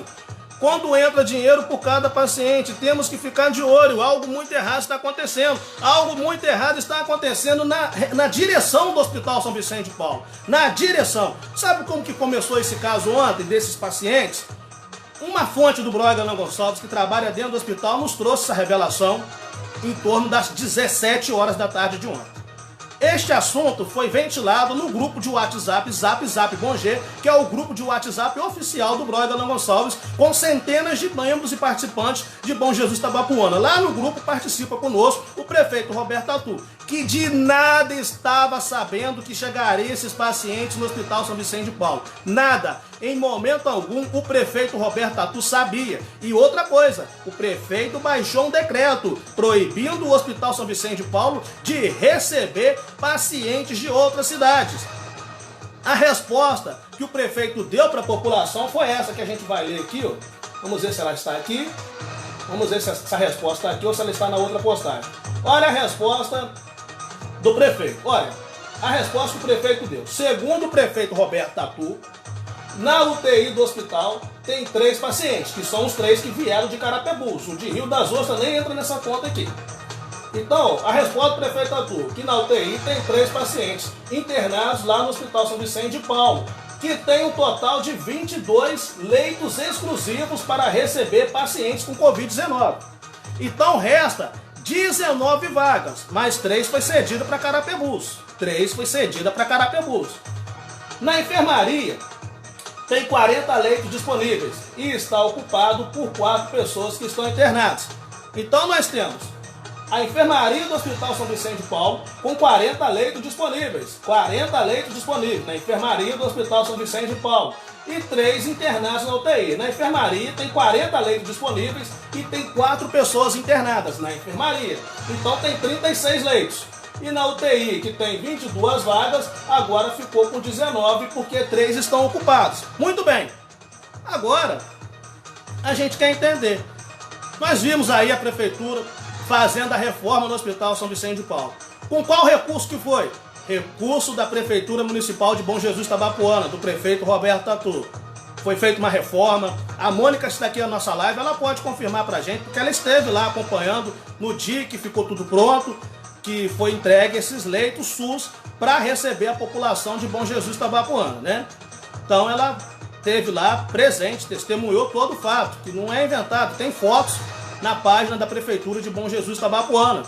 quando entra dinheiro por cada paciente, temos que ficar de olho. Algo muito errado está acontecendo. Algo muito errado está acontecendo na direção do Hospital São Vicente de Paulo. Na direção. Sabe como que começou esse caso ontem desses pacientes? Uma fonte do blog Alain Gonçalves, que trabalha dentro do hospital, nos trouxe essa revelação em torno das 17 horas da tarde de ontem. Este assunto foi ventilado no grupo de WhatsApp Zap Bom G, que é o grupo de WhatsApp oficial do blog Alain Gonçalves, com centenas de membros e participantes de Bom Jesus Tabapuana. Lá no grupo participa conosco o prefeito Roberto Tatu, que de nada estava sabendo que chegariam esses pacientes no Hospital São Vicente de Paulo. Nada. Em momento algum, o prefeito Roberto Tatu sabia. E outra coisa, o prefeito baixou um decreto proibindo o Hospital São Vicente de Paulo de receber pacientes de outras cidades. A resposta que o prefeito deu para a população foi essa que a gente vai ler aqui, ó. Vamos ver se ela está aqui. Vamos ver se essa resposta está aqui ou se ela está na outra postagem. Olha a resposta do prefeito. Olha, a resposta que o prefeito deu. Segundo o prefeito Roberto Tatu, na UTI do hospital tem 3 pacientes, que são os 3 que vieram de Carapebus. O de Rio das Ostras nem entra nessa conta aqui. Então, a resposta do prefeito Tatu, que na UTI tem 3 pacientes internados lá no Hospital São Vicente de Paulo, que tem um total de 22 leitos exclusivos para receber pacientes com Covid-19. Então resta 19 vagas, mas 3 foi cedida para Carapebus. 3 foi cedida para Carapebus. Na enfermaria, tem 40 leitos disponíveis e está ocupado por 4 pessoas que estão internadas. Então nós temos a enfermaria do Hospital São Vicente de Paulo com 40 leitos disponíveis. 40 leitos disponíveis na enfermaria do Hospital São Vicente de Paulo. E 3 internados na UTI. Na enfermaria tem 40 leitos disponíveis e tem 4 pessoas internadas na enfermaria. Então tem 36 leitos. E na UTI, que tem 22 vagas, agora ficou com 19, porque 3 estão ocupados. Muito bem. Agora, a gente quer entender. Nós vimos aí a prefeitura fazendo a reforma no Hospital São Vicente de Paulo. Com qual recurso que foi? Recurso da Prefeitura Municipal de Bom Jesus Tabapuana, do prefeito Roberto Tatu. Foi feita uma reforma. A Mônica está aqui na nossa live, ela pode confirmar pra gente, porque ela esteve lá acompanhando no dia que ficou tudo pronto. que foi entregue esses leitos SUS para receber a população de Bom Jesus Itabapoana, né? Então ela esteve lá presente, testemunhou todo o fato, que não é inventado, tem fotos na página da Prefeitura de Bom Jesus Itabapoana,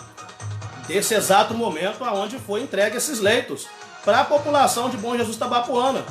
desse exato momento onde foi entregue esses leitos para a população de Bom Jesus Itabapoana.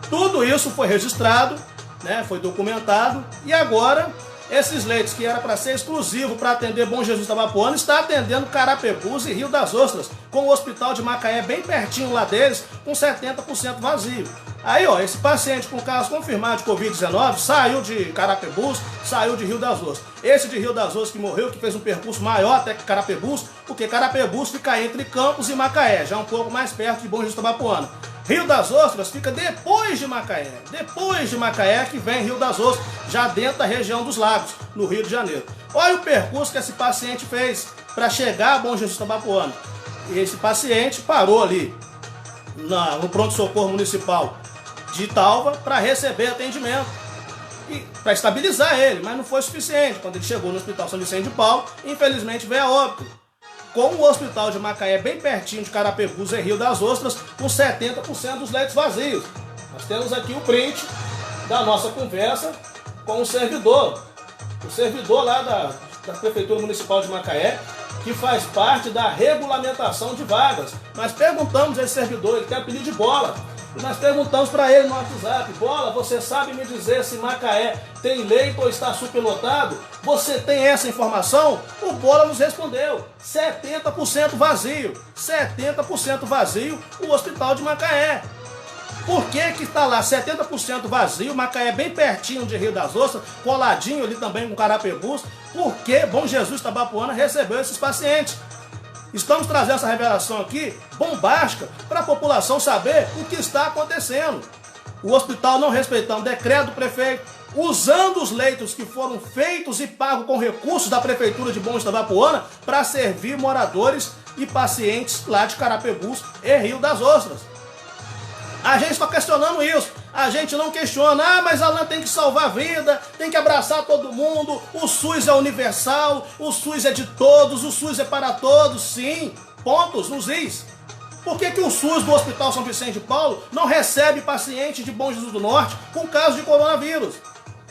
Tudo isso foi registrado, né, foi documentado, e agora esses leitos que era para ser exclusivo para atender Bom Jesus Itabapoana está atendendo Carapebus e Rio das Ostras, com o hospital de Macaé bem pertinho lá deles, com 70% vazio. Aí, ó, esse paciente com caso confirmado de Covid-19 saiu de Carapebus, saiu de Rio das Ostras. Esse de Rio das Ostras que morreu, que fez um percurso maior até que Carapebus, porque Carapebus fica entre Campos e Macaé, já um pouco mais perto de Bom Jesus Itabapoana. Rio das Ostras fica depois de Macaé que vem Rio das Ostras, já dentro da região dos Lagos, no Rio de Janeiro. Olha o percurso que esse paciente fez para chegar a Bom Jesus Itabapoana. Esse paciente parou ali no pronto-socorro municipal de Italva para receber atendimento e para estabilizar ele, mas não foi suficiente. Quando ele chegou no Hospital São Vicente de Paulo, infelizmente veio a óbito, com o hospital de Macaé bem pertinho de Carapebus e Rio das Ostras, com 70% dos leitos vazios. Nós temos aqui o print da nossa conversa com o servidor lá da Prefeitura Municipal de Macaé, que faz parte da regulamentação de vagas. Nós perguntamos a esse servidor, ele tem apelido de Bola, e nós perguntamos para ele no WhatsApp: Bola, você sabe me dizer se Macaé tem leito ou está superlotado? Você tem essa informação? O Bola nos respondeu: 70% vazio, 70% vazio o hospital de Macaé. Por que que está lá 70% vazio, Macaé bem pertinho de Rio das Ostras, coladinho ali também com Carapebus? Por que Bom Jesus Itabapoana recebeu esses pacientes? Estamos trazendo essa revelação aqui, bombástica, para a população saber o que está acontecendo. O hospital não respeitando o decreto do prefeito, usando os leitos que foram feitos e pagos com recursos da Prefeitura de Bom Jesus Itabapoana para servir moradores e pacientes lá de Carapebus e Rio das Ostras. A gente está questionando isso. A gente não questiona, mas Alan tem que salvar a vida, tem que abraçar todo mundo, o SUS é universal, o SUS é de todos, o SUS é para todos, sim, pontos nos is. Por que o SUS do Hospital São Vicente de Paulo não recebe paciente de Bom Jesus do Norte com caso de coronavírus?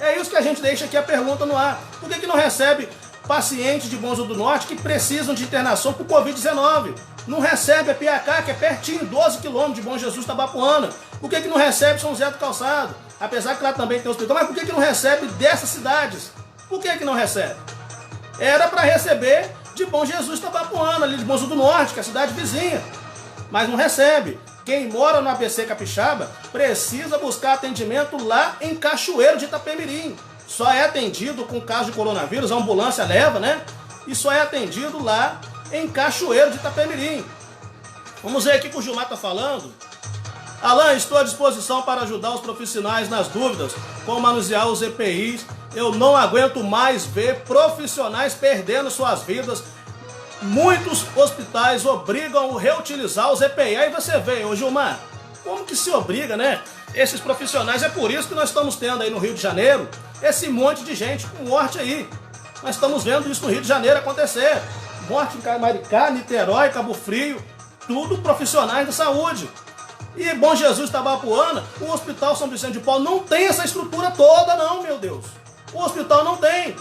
É isso que a gente deixa aqui a pergunta no ar. Por que não recebe pacientes de Bom Jesus do Norte que precisam de internação por Covid-19? Não recebe a Piacá, que é pertinho, 12 quilômetros de Bom Jesus Itabapoana. Por que não recebe São José do Calçado? Apesar que lá também tem hospital, mas por que não recebe dessas cidades? Por que não recebe? Era para receber de Bom Jesus Itabapoana, ali de Bom Jesus do Norte, que é a cidade vizinha. Mas não recebe. Quem mora no ABC Capixaba precisa buscar atendimento lá em Cachoeiro de Itapemirim. Só é atendido com caso de coronavírus, a ambulância leva, né? E só é atendido lá em Cachoeiro de Itapemirim. Vamos ver aqui o que o Gilmar está falando. Alan, estou à disposição para ajudar os profissionais nas dúvidas, como manusear os EPIs. Eu não aguento mais ver profissionais perdendo suas vidas. Muitos hospitais obrigam a reutilizar os EPI. Aí você vê, ô Gilmar, como que se obriga, né? Esses profissionais, é por isso que nós estamos tendo aí no Rio de Janeiro esse monte de gente com morte aí. Nós estamos vendo isso no Rio de Janeiro acontecer. Morte em Maricá, Niterói, Cabo Frio, tudo profissionais da saúde. E Bom Jesus Itabapoana, o Hospital São Vicente de Paulo não tem essa estrutura toda não, meu Deus. O hospital não tem.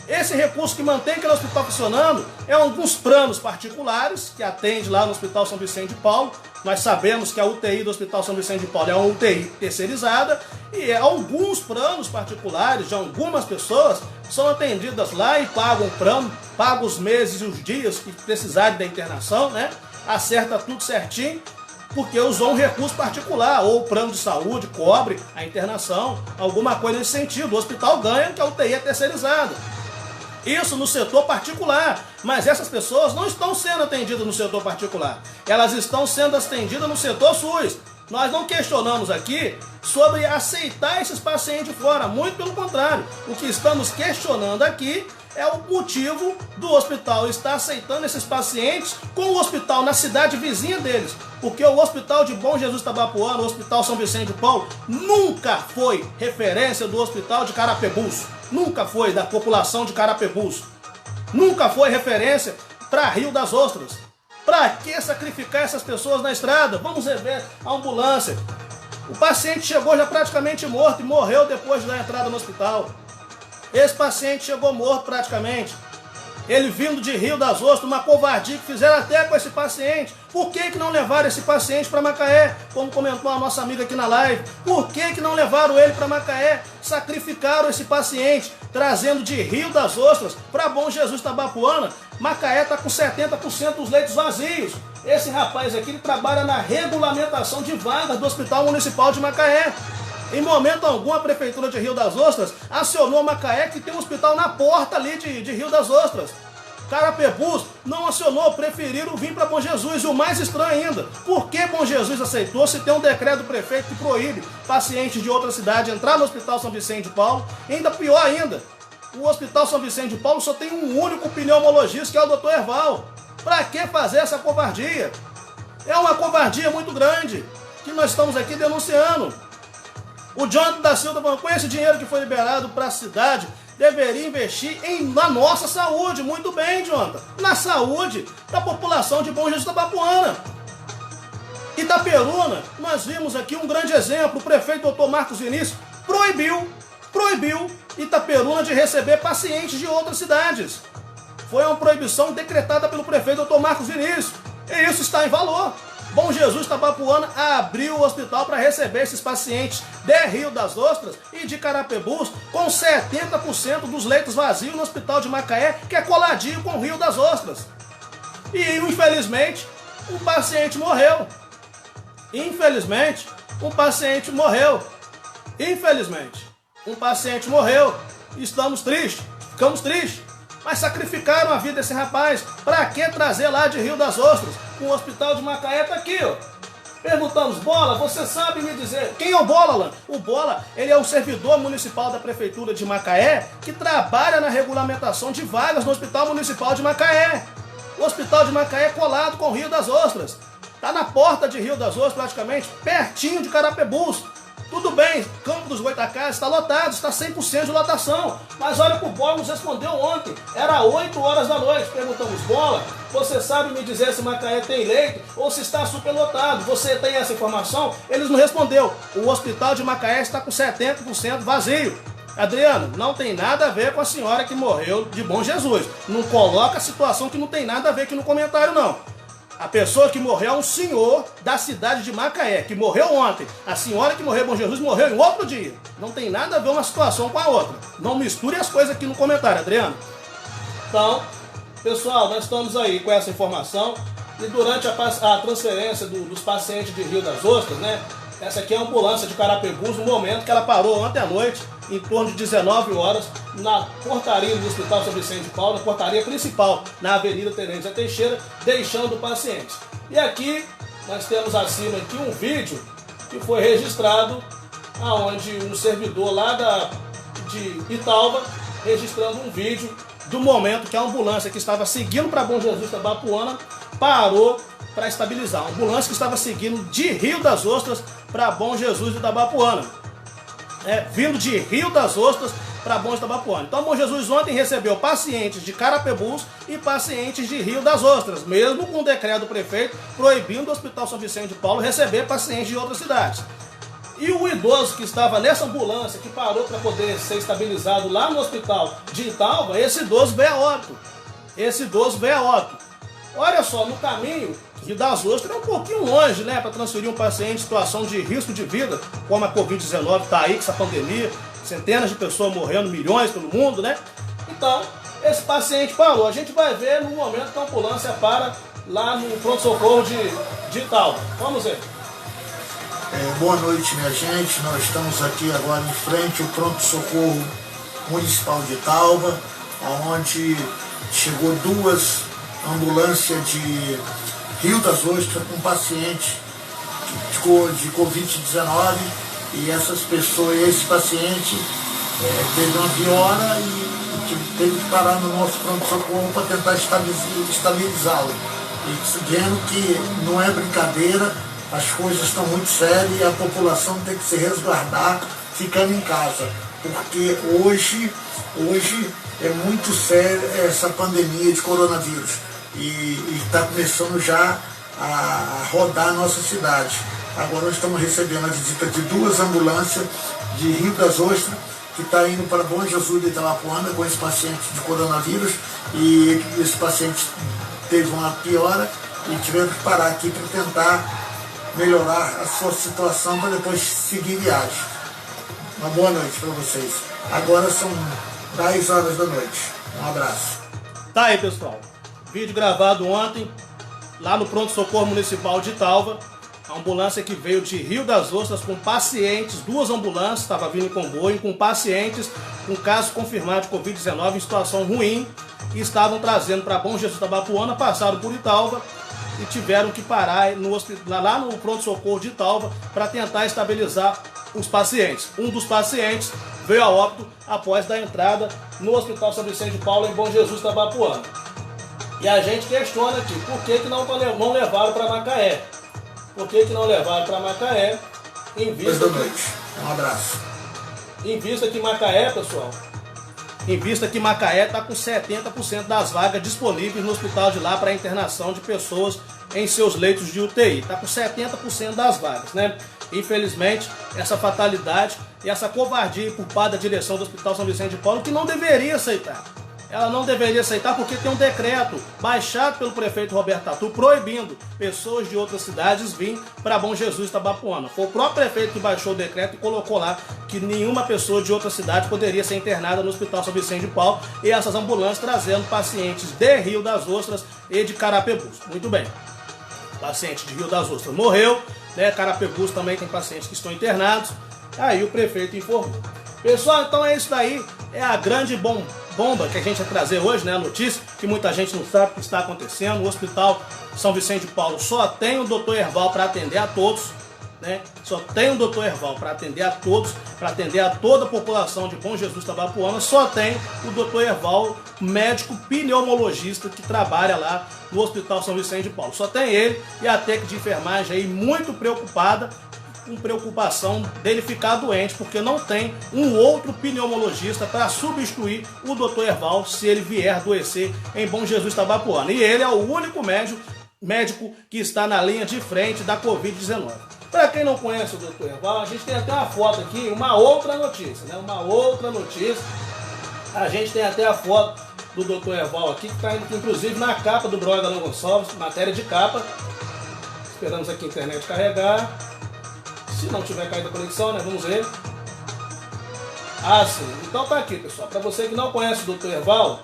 Esse recurso que mantém aquele hospital funcionando é alguns planos particulares que atende lá no Hospital São Vicente de Paulo. Nós sabemos que a UTI do Hospital São Vicente de Paulo é uma UTI terceirizada e alguns planos particulares de algumas pessoas são atendidas lá e pagam o plano, pagam os meses e os dias que precisarem da internação, né? Acerta tudo certinho, porque usou um recurso particular, ou o plano de saúde cobre a internação, alguma coisa nesse sentido. O hospital ganha que a UTI é terceirizada. Isso no setor particular, mas essas pessoas não estão sendo atendidas no setor particular, elas estão sendo atendidas no setor SUS. Nós não questionamos aqui sobre aceitar esses pacientes de fora, muito pelo contrário. O que estamos questionando aqui é o motivo do hospital estar aceitando esses pacientes com o hospital na cidade vizinha deles. Porque o hospital de Bom Jesus Itabapoana, o Hospital São Vicente de Paulo, nunca foi referência do hospital de Carapebus. Nunca foi da população de Carapebus. Nunca foi referência para Rio das Ostras. Para que sacrificar essas pessoas na estrada? Vamos rever a ambulância. O paciente chegou já praticamente morto e morreu depois da entrada no hospital. Esse paciente chegou morto praticamente. Ele vindo de Rio das Ostras, uma covardia que fizeram até com esse paciente. Por que não levaram esse paciente para Macaé? Como comentou a nossa amiga aqui na live. Por que não levaram ele para Macaé? Sacrificaram esse paciente, trazendo de Rio das Ostras para Bom Jesus Tabapuana. Macaé está com 70% dos leitos vazios. Esse rapaz aqui ele trabalha na regulamentação de vagas do Hospital Municipal de Macaé. Em momento algum, a Prefeitura de Rio das Ostras acionou Macaé, que tem um hospital na porta ali de Rio das Ostras. Carapebus não acionou, preferiram vir para Bom Jesus. E o mais estranho ainda, por que Bom Jesus aceitou se tem um decreto do prefeito que proíbe pacientes de outra cidade entrar no Hospital São Vicente de Paulo? E ainda pior ainda, o Hospital São Vicente de Paulo só tem um único pneumologista, que é o Dr. Erval. Para que fazer essa covardia? É uma covardia muito grande que nós estamos aqui denunciando. O Jonathan da Silva falou, com esse dinheiro que foi liberado para a cidade, deveria investir na nossa saúde. Muito bem, Jonathan. Na saúde da população de Bom Jesus Tabapuana. Itaperuna, nós vimos aqui um grande exemplo. O prefeito Dr. Marcos Vinícius proibiu Itaperuna de receber pacientes de outras cidades. Foi uma proibição decretada pelo prefeito Dr. Marcos Vinícius. E isso está em valor. Bom Jesus Tabapuana abriu o hospital para receber esses pacientes de Rio das Ostras e de Carapebus, com 70% dos leitos vazios no hospital de Macaé, que é coladinho com o Rio das Ostras. E, infelizmente, um paciente morreu. Infelizmente, um paciente morreu. Estamos tristes, ficamos tristes. Mas sacrificaram a vida desse rapaz. Para que trazer lá de Rio das Ostras? O hospital de Macaé está aqui, ó. Perguntamos, Bola, você sabe me dizer quem é o Bola, Alan? O Bola, ele é um servidor municipal da Prefeitura de Macaé que trabalha na regulamentação de vagas no Hospital Municipal de Macaé. O Hospital de Macaé é colado com o Rio das Ostras. Está na porta de Rio das Ostras, praticamente, pertinho de Carapebus. Tudo bem, Campo dos Goitacazes está lotado, está 100% de lotação. Mas olha que o Bola nos respondeu ontem, era 8 horas da noite. Perguntamos, Bola, você sabe me dizer se Macaé tem leito ou se está superlotado? Você tem essa informação? Eles não respondeu. O hospital de Macaé está com 70% vazio. Adriano, não tem nada a ver com a senhora que morreu de Bom Jesus. Não coloca a situação que não tem nada a ver aqui no comentário, não. A pessoa que morreu é um senhor da cidade de Macaé, que morreu ontem. A senhora que morreu em Bom Jesus morreu em outro dia. Não tem nada a ver uma situação com a outra. Não misture as coisas aqui no comentário, Adriano. Então, pessoal, nós estamos aí com essa informação. E durante a transferência dos pacientes de Rio das Ostras, né? Essa aqui é a ambulância de Carapebus, no momento que ela parou ontem à noite, em torno de 19 horas, na portaria do Hospital São Vicente de Paulo, na portaria principal, na Avenida Terência Teixeira, deixando o paciente. E aqui, nós temos acima aqui um vídeo que foi registrado, aonde um servidor lá de Italva, registrando um vídeo do momento que a ambulância que estava seguindo para Bom Jesus Tabapuana parou para estabilizar. A ambulância que estava seguindo de Rio das Ostras para Bom Jesus de Tabapuana. Vindo de Rio das Ostras para Bom Jesus de Tabapuana. Então, Bom Jesus ontem recebeu pacientes de Carapebus e pacientes de Rio das Ostras, mesmo com o decreto do prefeito proibindo o Hospital São Vicente de Paulo receber pacientes de outras cidades. E o idoso que estava nessa ambulância, que parou para poder ser estabilizado lá no hospital de Italva, esse idoso veio a óbito. Olha só, no caminho, Rio das Ostras é um pouquinho longe, né, para transferir um paciente em situação de risco de vida, como a Covid-19 está aí, com essa pandemia, centenas de pessoas morrendo, milhões pelo mundo, né? Então, esse paciente parou. A gente vai ver no momento que a ambulância para lá no pronto-socorro de Italva. Vamos ver. Boa noite, minha gente. Nós estamos aqui agora em frente ao pronto-socorro municipal de Italva, onde chegou 2 ambulâncias de Rio das Ostras com paciente de Covid-19, e esse paciente teve uma piora e teve que parar no nosso pronto-socorro para tentar estabilizá-lo. E vendo que não é brincadeira, as coisas estão muito sérias e a população tem que se resguardar ficando em casa, porque hoje é muito séria essa pandemia de coronavírus. e está começando já a rodar a nossa cidade. Agora nós estamos recebendo a visita de 2 ambulâncias de Rio das Ostras, que está indo para Bom Jesus de Itabapoana com esse paciente de coronavírus, e esse paciente teve uma piora e tivemos que parar aqui para tentar melhorar a sua situação para depois seguir viagem. Uma boa noite para vocês. Agora são 10 horas da noite. Um abraço. Tá aí, pessoal. Vídeo gravado ontem lá no pronto-socorro municipal de Italva. A ambulância que veio de Rio das Ostras com pacientes, 2 ambulâncias, estava vindo em comboio, com pacientes com caso confirmado de Covid-19 em situação ruim, e estavam trazendo para Bom Jesus Itabapoana, passaram por Italva e tiveram que parar lá no pronto-socorro de Italva para tentar estabilizar os pacientes. Um dos pacientes veio a óbito após dar entrada no Hospital São Vicente de Paulo em Bom Jesus Itabapoana. E a gente questiona aqui, por que não levaram para Macaé? Por que não levaram para Macaé? Em vista Boa noite. Um abraço. Em vista que Macaé, pessoal, em vista que Macaé está com 70% das vagas disponíveis no hospital de lá para internação de pessoas em seus leitos de UTI. Está com 70% das vagas, né? Infelizmente, essa fatalidade e essa covardia por parte da direção do Hospital São Vicente de Paulo, que não deveria aceitar. Ela não deveria aceitar porque tem um decreto baixado pelo prefeito Roberto Tatu proibindo pessoas de outras cidades virem para Bom Jesus Itabapoana. Foi o próprio prefeito que baixou o decreto e colocou lá que nenhuma pessoa de outra cidade poderia ser internada no Hospital São Vicente de Paulo, e essas ambulâncias trazendo pacientes de Rio das Ostras e de Carapebus. Muito bem. O paciente de Rio das Ostras morreu, né? Carapebus também tem pacientes que estão internados. Aí o prefeito informou. Pessoal, então é isso daí. É a grande bomba que a gente vai trazer hoje, né? A notícia que muita gente não sabe o que está acontecendo. O Hospital São Vicente de Paulo só tem o Dr. Erval para atender a todos, né? Só tem o Dr. Erval para atender a todos, para atender a toda a população de Bom Jesus Itabapoana. Só tem o Dr. Erval, médico pneumologista que trabalha lá no Hospital São Vicente de Paulo. Só tem ele, e a técnica de enfermagem aí muito preocupada, com preocupação dele ficar doente, porque não tem um outro pneumologista para substituir o Dr. Erval se ele vier adoecer em Bom Jesus Itabapoana. E ele é o único médico que está na linha de frente da Covid-19. Para quem não conhece o Dr. Erval, a gente tem até uma foto aqui, uma outra notícia, né? Uma outra notícia. A gente tem até a foto do Dr. Erval aqui, que está inclusive na capa do blog da Alan Gonçalves, matéria de capa. Esperamos aqui a internet carregar. Se não tiver caído a conexão, né? Vamos ver. Ah, sim. Então tá aqui, pessoal. Para você que não conhece o Dr. Erval,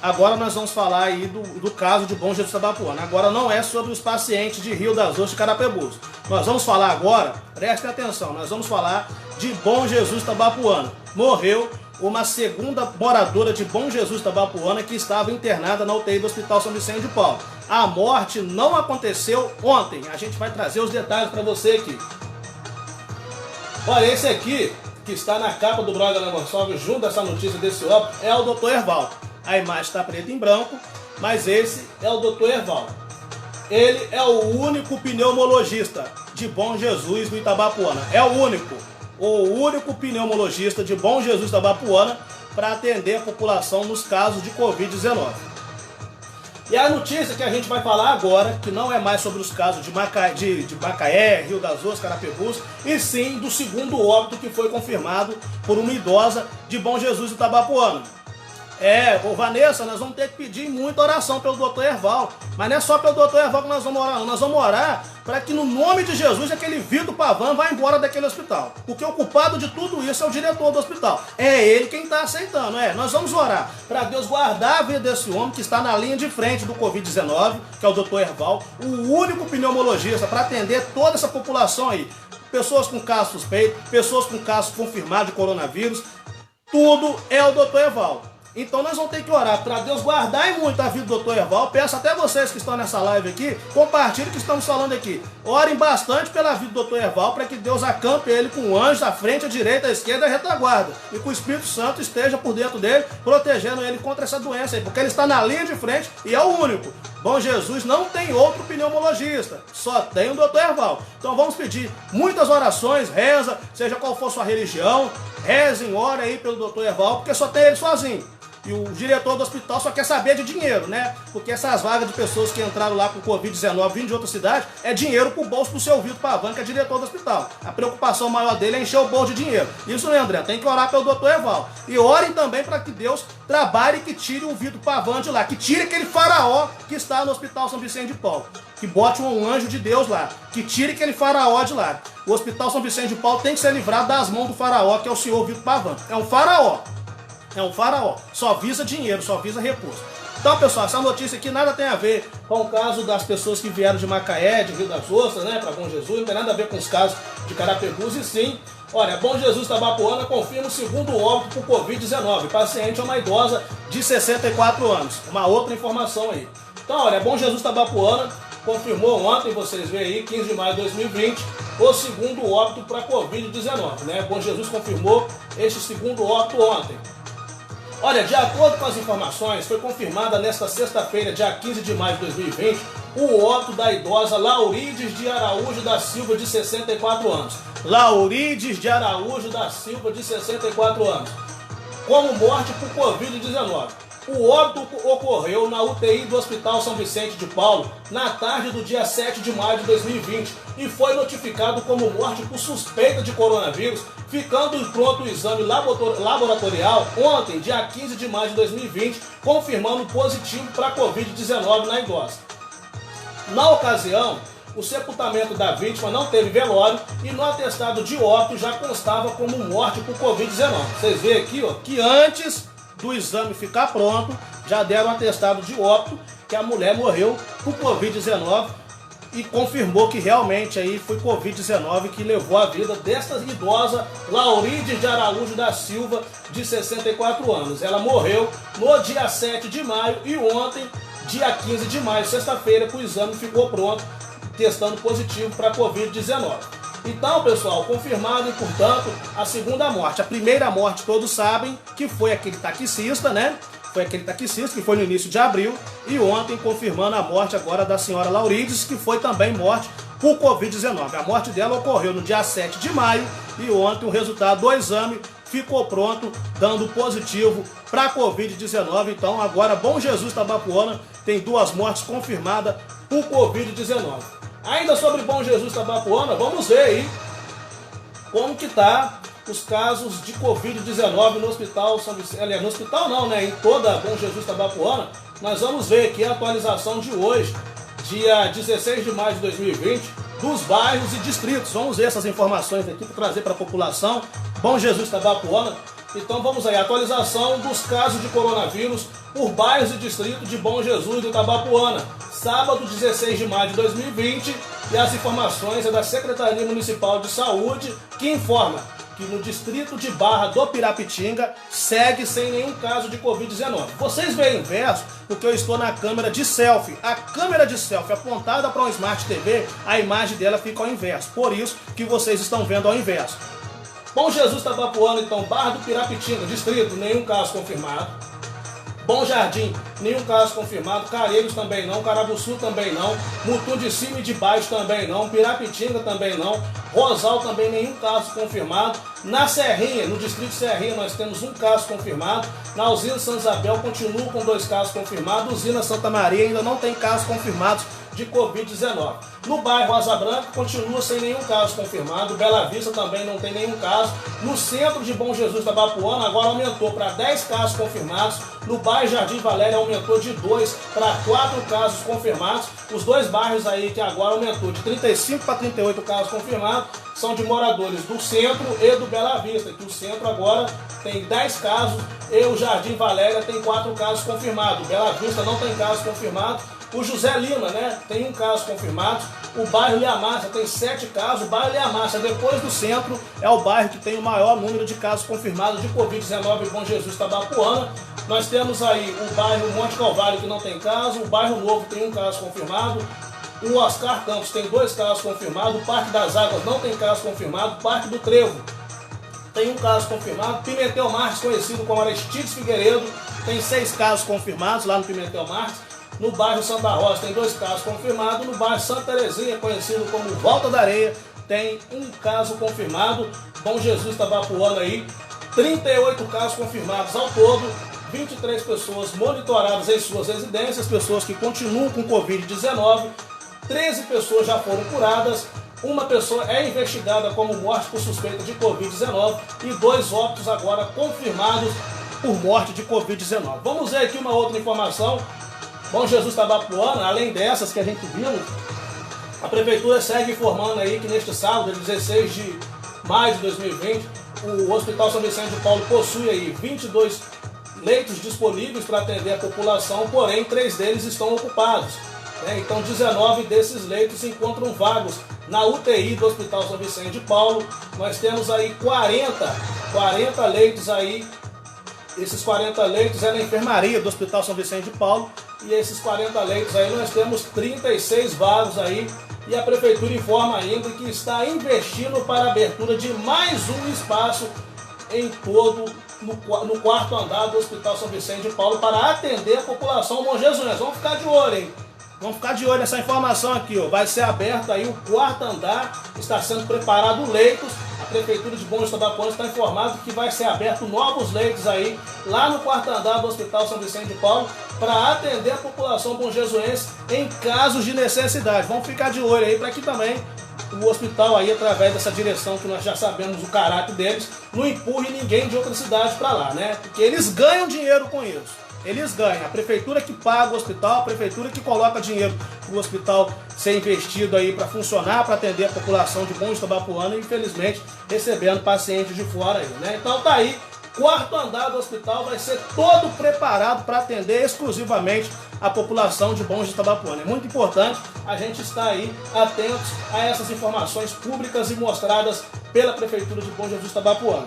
agora nós vamos falar aí do caso de Bom Jesus Itabapoana. Agora não é sobre os pacientes de Rio das Ostras e Carapebus. Nós vamos falar agora, prestem atenção, nós vamos falar de Bom Jesus Itabapoana. Morreu uma segunda moradora de Bom Jesus Itabapoana que estava internada na UTI do Hospital São Vicente de Paulo. A morte não aconteceu ontem. A gente vai trazer os detalhes para você aqui. Olha, esse aqui, que está na capa do blog da Alan Gonçalves, junto a essa notícia desse óbito, é o Dr. Erval. A imagem está preta em branco, mas esse é o Dr. Erval. Ele é o único pneumologista de Bom Jesus do Itabapoana. É o único pneumologista de Bom Jesus Itabapoana para atender a população nos casos de Covid-19. E a notícia que a gente vai falar agora, que não é mais sobre os casos de Macaé, Rio das Ostras, Carapebus, e sim do segundo óbito que foi confirmado por uma idosa de Bom Jesus Itabapoana. Vanessa, nós vamos ter que pedir muita oração pelo Dr. Erval. Mas não é só pelo Dr. Erval que nós vamos orar, não. Nós vamos orar para que no nome de Jesus aquele Vitor Pavan vá embora daquele hospital. Porque o culpado de tudo isso é o diretor do hospital. É ele quem está aceitando. Nós vamos orar para Deus guardar a vida desse homem que está na linha de frente do Covid-19, que é o Dr. Erval, o único pneumologista para atender toda essa população aí. Pessoas com casos suspeitos, pessoas com casos confirmados de coronavírus. Tudo é o Dr. Erval. Então nós vamos ter que orar para Deus guardar e muito a vida do Dr. Erval. Peço até vocês que estão nessa live aqui, compartilhem o que estamos falando aqui. Orem bastante pela vida do Dr. Erval, para que Deus acampe ele com anjos à frente, à direita, à esquerda e à retaguarda. E que o Espírito Santo esteja por dentro dele, protegendo ele contra essa doença aí, porque ele está na linha de frente e é o único. Bom Jesus não tem outro pneumologista, só tem o Dr. Erval. Então vamos pedir muitas orações, reza, seja qual for sua religião, rezem, ore aí pelo Dr. Erval, porque só tem ele sozinho. E o diretor do hospital só quer saber de dinheiro, né? Porque essas vagas de pessoas que entraram lá com Covid-19 vindo de outra cidade é dinheiro pro bolso do seu Vitor Pavani, que é diretor do hospital. A preocupação maior dele é encher o bolso de dinheiro. Isso, né, André? Tem que orar pelo doutor Evaldo. E orem também para que Deus trabalhe e que tire o Vitor Pavani de lá. Que tire aquele faraó que está no Hospital São Vicente de Paulo. Que bote um anjo de Deus lá. Que tire aquele faraó de lá. O Hospital São Vicente de Paulo tem que ser livrado das mãos do faraó, que é o senhor Vitor Pavani. É um faraó. É um faraó. Só visa dinheiro, só visa recurso. Então, pessoal, essa notícia aqui nada tem a ver com o caso das pessoas que vieram de Macaé, de Rio das Ostras, né, para Bom Jesus. Não tem nada a ver com os casos de Carapebus, e sim, olha, Bom Jesus Tabapuana confirma o segundo óbito por Covid-19. Paciente é uma idosa de 64 anos. Uma outra informação aí. Então, olha, Bom Jesus Tabapuana confirmou ontem, vocês veem aí, 15 de maio de 2020, o segundo óbito para Covid-19, né? Bom Jesus confirmou este segundo óbito ontem. Olha, de acordo com as informações, foi confirmada nesta sexta-feira, dia 15 de maio de 2020, o óbito da idosa Laurides de Araújo da Silva, de 64 anos. Laurides de Araújo da Silva, de 64 anos. Como morte por Covid-19. O óbito ocorreu na UTI do Hospital São Vicente de Paulo na tarde do dia 7 de maio de 2020 e foi notificado como morte por suspeita de coronavírus, ficando pronto o exame laboratorial ontem, dia 15 de maio de 2020, confirmando positivo para Covid-19 na idosa. Na ocasião, o sepultamento da vítima não teve velório e no atestado de óbito já constava como morte por Covid-19. Vocês veem aqui, ó, que antes do exame ficar pronto, já deram um atestado de óbito que a mulher morreu por Covid-19 e confirmou que realmente aí foi Covid-19 que levou a vida desta idosa Laurides de Araújo da Silva, de 64 anos. Ela morreu no dia 7 de maio e ontem, dia 15 de maio, sexta-feira, o exame ficou pronto, testando positivo para Covid-19. Então, pessoal, confirmado e, portanto, a segunda morte. A primeira morte, todos sabem, que foi aquele taxista, né? Foi aquele taxista que foi no início de abril. E ontem, confirmando a morte agora da senhora Laurides, que foi também morte por Covid-19. A morte dela ocorreu no dia 7 de maio e ontem o resultado do exame ficou pronto, dando positivo para Covid-19. Então, agora, Bom Jesus Tabapuana tem 2 mortes confirmadas por Covid-19. Ainda sobre Bom Jesus Tabapuana, vamos ver aí como que tá os casos de Covid-19 no Hospital São Vicente. Aliás, no hospital não, né? Em toda Bom Jesus Tabapuana. Nós vamos ver aqui a atualização de hoje, dia 16 de maio de 2020, dos bairros e distritos. Vamos ver essas informações aqui para trazer para a população. Bom Jesus Tabapuana. Então vamos aí, atualização dos casos de coronavírus por bairros e distritos de Bom Jesus do Tabapuana. Sábado, 16 de maio de 2020, e as informações é da Secretaria Municipal de Saúde, que informa que no distrito de Barra do Pirapitinga segue sem nenhum caso de Covid-19. Vocês veem inverso porque eu estou na câmera de selfie. A câmera de selfie apontada para um Smart TV, a imagem dela fica ao inverso. Por isso que vocês estão vendo ao inverso. Bom Jesus Tabapuana, então, Barra do Pirapitinga, distrito, nenhum caso confirmado. Bom Jardim, nenhum caso confirmado. Careiros também não. Carabuçu também não. Mutum de cima e de baixo também não. Pirapitinga também não. Rosal também nenhum caso confirmado. Na Serrinha, no distrito Serrinha, nós temos um caso confirmado. Na usina São Isabel continua com 2 casos confirmados. Usina Santa Maria ainda não tem casos confirmados de Covid-19. No bairro Asa Branca continua sem nenhum caso confirmado. Bela Vista também não tem nenhum caso. No centro de Bom Jesus Tabapuana agora aumentou para 10 casos confirmados. No bairro Jardim Valéria aumentou de 2 para 4 casos confirmados. Os 2 bairros aí que agora aumentou de 35 para 38 casos confirmados são de moradores do centro e do Bela Vista, que o centro agora tem 10 casos e o Jardim Valéria tem 4 casos confirmados. O Bela Vista não tem casos confirmados. O José Lima, né, tem um caso confirmado. O bairro Liamácia tem 7 casos. O bairro Liamácia, depois do centro, é o bairro que tem o maior número de casos confirmados de Covid-19 em Bom Jesus Tabapuana. Nós temos aí o bairro Monte Calvário, que não tem caso. O bairro Novo tem um caso confirmado. O Oscar Campos tem 2 casos confirmados. O Parque das Águas não tem caso confirmado. O Parque do Trevo tem um caso confirmado. Pimentel Marques, conhecido como Aristides Figueiredo, tem 6 casos confirmados lá no Pimentel Marques. No bairro Santa Rosa tem 2 casos confirmados. No bairro Santa Terezinha, conhecido como Volta da Areia, tem um caso confirmado. Bom Jesus Tabapuana aí, 38 casos confirmados ao todo. 23 pessoas monitoradas em suas residências, pessoas que continuam com Covid-19, 13 pessoas já foram curadas, uma pessoa é investigada como morte por suspeita de Covid-19 e 2 óbitos agora confirmados por morte de Covid-19. Vamos ver aqui uma outra informação. Bom Jesus Itabapoana, além dessas que a gente viu, a Prefeitura segue informando aí que neste sábado, 16 de maio de 2020, o Hospital São Vicente de Paulo possui aí 22 leitos disponíveis para atender a população, porém 3 deles estão ocupados. Então 19 desses leitos se encontram vagos na UTI do Hospital São Vicente de Paulo. Nós temos aí 40 leitos aí. Esses 40 leitos é na enfermaria do Hospital São Vicente de Paulo. E esses 40 leitos aí nós temos 36 vagos aí. E a Prefeitura informa ainda que está investindo para a abertura de mais um espaço em todo no quarto andar do Hospital São Vicente de Paulo para atender a população. Bom Jesus, vamos ficar de olho, hein? Vamos ficar de olho nessa informação aqui, ó. Vai ser aberto aí o quarto andar, está sendo preparado leitos. A Prefeitura de Bom Jesus Itabapoana está informada que vai ser aberto novos leitos aí, lá no quarto andar do Hospital São Vicente de Paulo, para atender a população bonjesuense em casos de necessidade. Vamos ficar de olho aí para que também o hospital aí, através dessa direção que nós já sabemos o caráter deles, não empurre ninguém de outra cidade para lá, né? Porque eles ganham dinheiro com isso. Eles ganham. A prefeitura que paga o hospital, a prefeitura que coloca dinheiro para o hospital ser investido aí para funcionar, para atender a população de Bom Jesus Itabapoana e, infelizmente, recebendo pacientes de fora aí, né? Então tá aí, quarto andar do hospital vai ser todo preparado para atender exclusivamente a população de Bom Jesus Itabapoana. É muito importante a gente estar aí atentos a essas informações públicas e mostradas pela Prefeitura de Bom Jesus Itabapoana.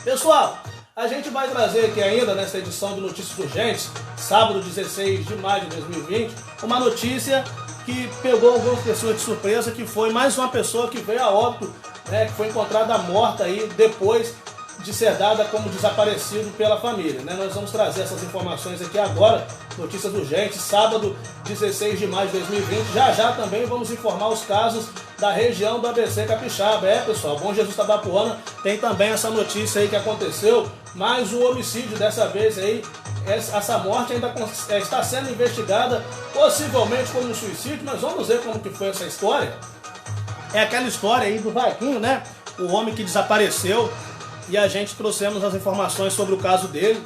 Pessoal, a gente vai trazer aqui ainda nessa edição do Notícias Urgentes, sábado 16 de maio de 2020, uma notícia que pegou algumas pessoas de surpresa, que foi mais uma pessoa que veio a óbito, né, que foi encontrada morta aí depois de ser dada como desaparecido pela família, né? Nós vamos trazer essas informações aqui agora, Notícias Urgentes, sábado 16 de maio de 2020. Já também vamos informar os casos da região do ABC Capixaba. Pessoal, Bom Jesus Itabapoana tem também essa notícia aí que aconteceu, mais um homicídio dessa vez aí. Essa morte ainda está sendo investigada, possivelmente como um suicídio. Nós vamos ver como que foi essa história. É aquela história aí do Vaguinho, né? O homem que desapareceu. E a gente trouxemos as informações sobre o caso dele,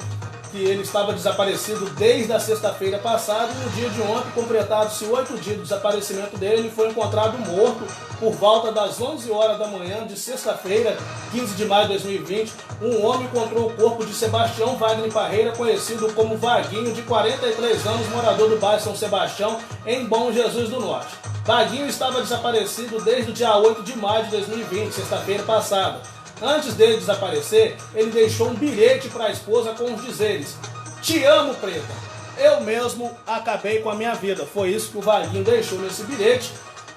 que ele estava desaparecido desde a sexta-feira passada e no dia de ontem, completados-se 8 dias do desaparecimento dele, ele foi encontrado morto por volta das 11 horas da manhã de sexta-feira, 15 de maio de 2020. Um homem encontrou o corpo de Sebastião Wagner Parreira, conhecido como Vaguinho, de 43 anos, morador do bairro São Sebastião, em Bom Jesus do Norte. Vaguinho estava desaparecido desde o dia 8 de maio de 2020, sexta-feira passada. Antes dele desaparecer, ele deixou um bilhete para a esposa com os dizeres: "Te amo, preta. Eu mesmo acabei com a minha vida." Foi isso que o Vaguinho deixou nesse bilhete.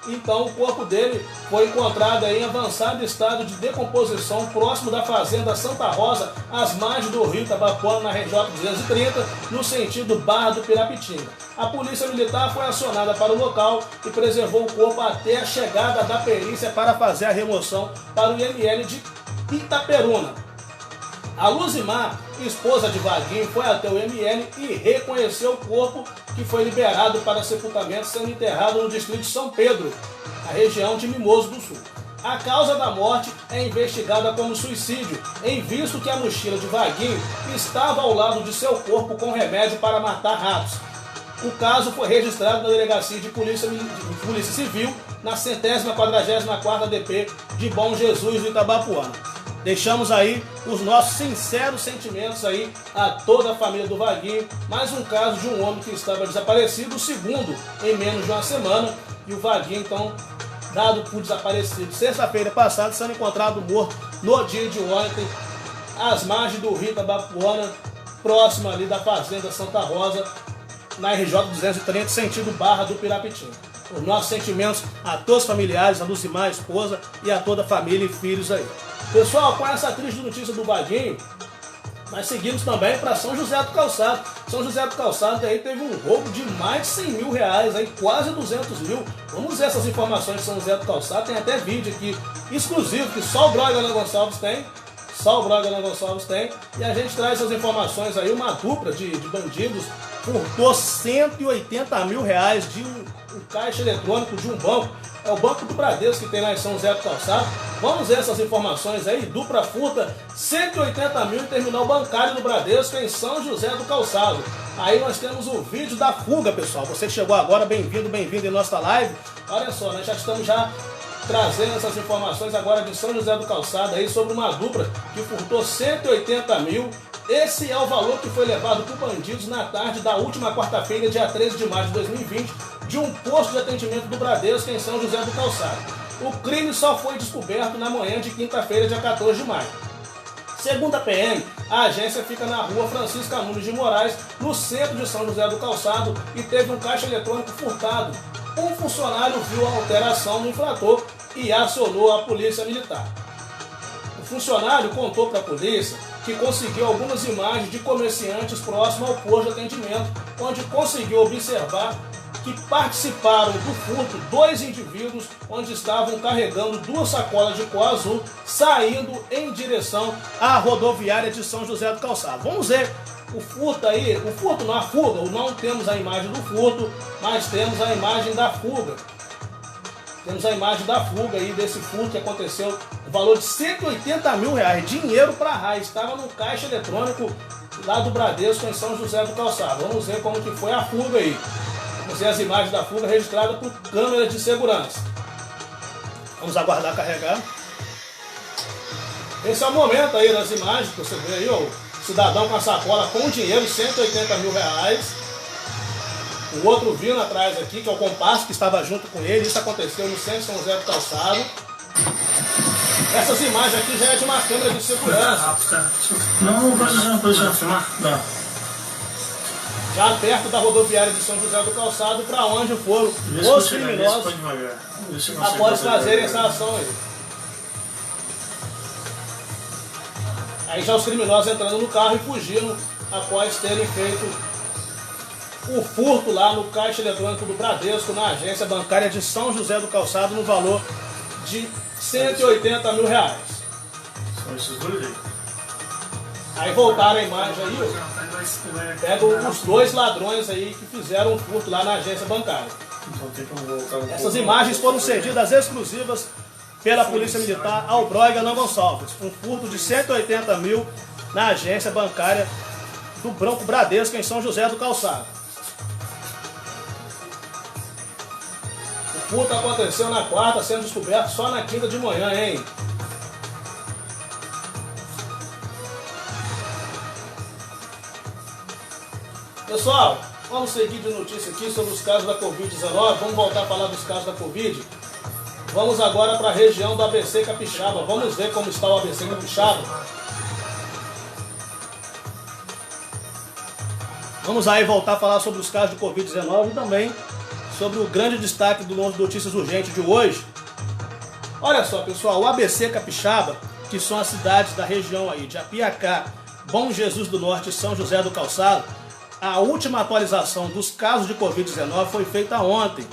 Então o corpo dele foi encontrado em avançado estado de decomposição próximo da fazenda Santa Rosa, às margens do rio Itabapoana, na RJ 230, no sentido Barra do Pirapitinga. A polícia militar foi acionada para o local e preservou o corpo até a chegada da perícia para fazer a remoção para o IML de Itaperuna. A Luzimar, esposa de Vaguinho, foi até o IML e reconheceu o corpo, que foi liberado para sepultamento, sendo enterrado no distrito de São Pedro, na região de Mimoso do Sul. A causa da morte é investigada como suicídio, em visto que a mochila de Vaguinho estava ao lado de seu corpo com remédio para matar ratos. O caso foi registrado na Delegacia de Polícia Civil, na 144ª DP de Bom Jesus do Itabapoana. Deixamos aí os nossos sinceros sentimentos aí a toda a família do Vaguinho. Mais um caso de um homem que estava desaparecido, o segundo em menos de uma semana, e o Vaguinho então dado por desaparecido sexta-feira passada, sendo encontrado morto no dia de ontem, às margens do rio Itabapoana, próximo ali da fazenda Santa Rosa, na RJ 230, sentido Barra do Pirapitinga. Os nossos sentimentos a todos os familiares, a Lucimar, a esposa, e a toda a família e filhos aí. Pessoal, com essa triste notícia do Vaguinho, nós seguimos também para São José do Calçado. São José do Calçado aí teve um roubo de mais de 100 mil reais, aí, quase 200 mil. Vamos ver essas informações de São José do Calçado. Tem até vídeo aqui exclusivo que só o Brother Alan Gonçalves tem só o Braga Gonçalves tem. E a gente traz as informações aí, uma dupla de bandidos furtou 180 mil reais de um caixa eletrônico de um banco. É o Banco do Bradesco que tem lá em São José do Calçado. Vamos ver essas informações aí. Dupla furta 180 mil em terminal bancário do Bradesco em São José do Calçado. Aí nós temos o vídeo da fuga, pessoal. Você que chegou agora, bem-vindo em nossa live. Olha só, nós já estamos trazendo essas informações agora de São José do Calçado aí sobre uma dupla que furtou 180 mil. Esse é o valor que foi levado por bandidos na tarde da última quarta-feira, dia 13 de março de 2020, de um posto de atendimento do Bradesco em São José do Calçado. O crime só foi descoberto na manhã de quinta-feira, dia 14 de maio. Segundo a PM, a agência fica na rua Francisca Nunes de Moraes, no centro de São José do Calçado, e teve um caixa eletrônico furtado. Um funcionário viu a alteração no infrator e acionou a polícia militar. O funcionário contou para a polícia que conseguiu algumas imagens de comerciantes próximos ao posto de atendimento, onde conseguiu observar que participaram do furto 2 indivíduos, onde estavam carregando 2 sacolas de pó azul, saindo em direção à rodoviária de São José do Calçado. Vamos ver o furto aí, a fuga, não temos a imagem do furto, mas temos a imagem da fuga. Temos a imagem da fuga aí desse furto que aconteceu, o valor de 180 mil reais, dinheiro para raio, estava no caixa eletrônico lá do Bradesco em São José do Calçado. Vamos ver como que foi a fuga aí. Vamos ver as imagens da fuga registradas por câmeras de segurança. Vamos aguardar carregar. Esse é o momento aí das imagens que você vê aí, ó, o cidadão com a sacola com dinheiro, 180 mil reais. O outro vindo atrás aqui, que é o compasso que estava junto com ele. Isso aconteceu no centro de São José do Calçado. Essas imagens aqui já é de uma câmera de segurança. Não, pode filmar? Não. Já perto da rodoviária de São José do Calçado, para onde foram os criminosos após fazerem essa ação aí. Aí já os criminosos entrando no carro e fugindo após terem feito o furto lá no caixa eletrônico do Bradesco, na agência bancária de São José do Calçado, no valor de 180 mil reais. São esses dois aí. Aí voltaram a imagem aí, pega os 2 ladrões aí que fizeram o furto lá na agência bancária. Essas imagens foram cedidas exclusivas pela Polícia Militar ao Braga Gonçalves. Um furto de 180 mil na agência bancária do Banco Bradesco em São José do Calçado. O furto aconteceu na quarta, sendo descoberto só na quinta de manhã, hein? Pessoal, vamos seguir de notícia aqui sobre os casos da Covid-19. Vamos voltar a falar dos casos da Covid. Vamos agora para a região do ABC Capixaba. Vamos ver como está o ABC Capixaba. Vamos aí voltar a falar sobre os casos de Covid-19 e também sobre o grande destaque do Notícias Urgentes de hoje. Olha só, pessoal, o ABC Capixaba, que são as cidades da região aí de Apiacá, Bom Jesus do Norte e São José do Calçado, a última atualização dos casos de Covid-19 foi feita ontem,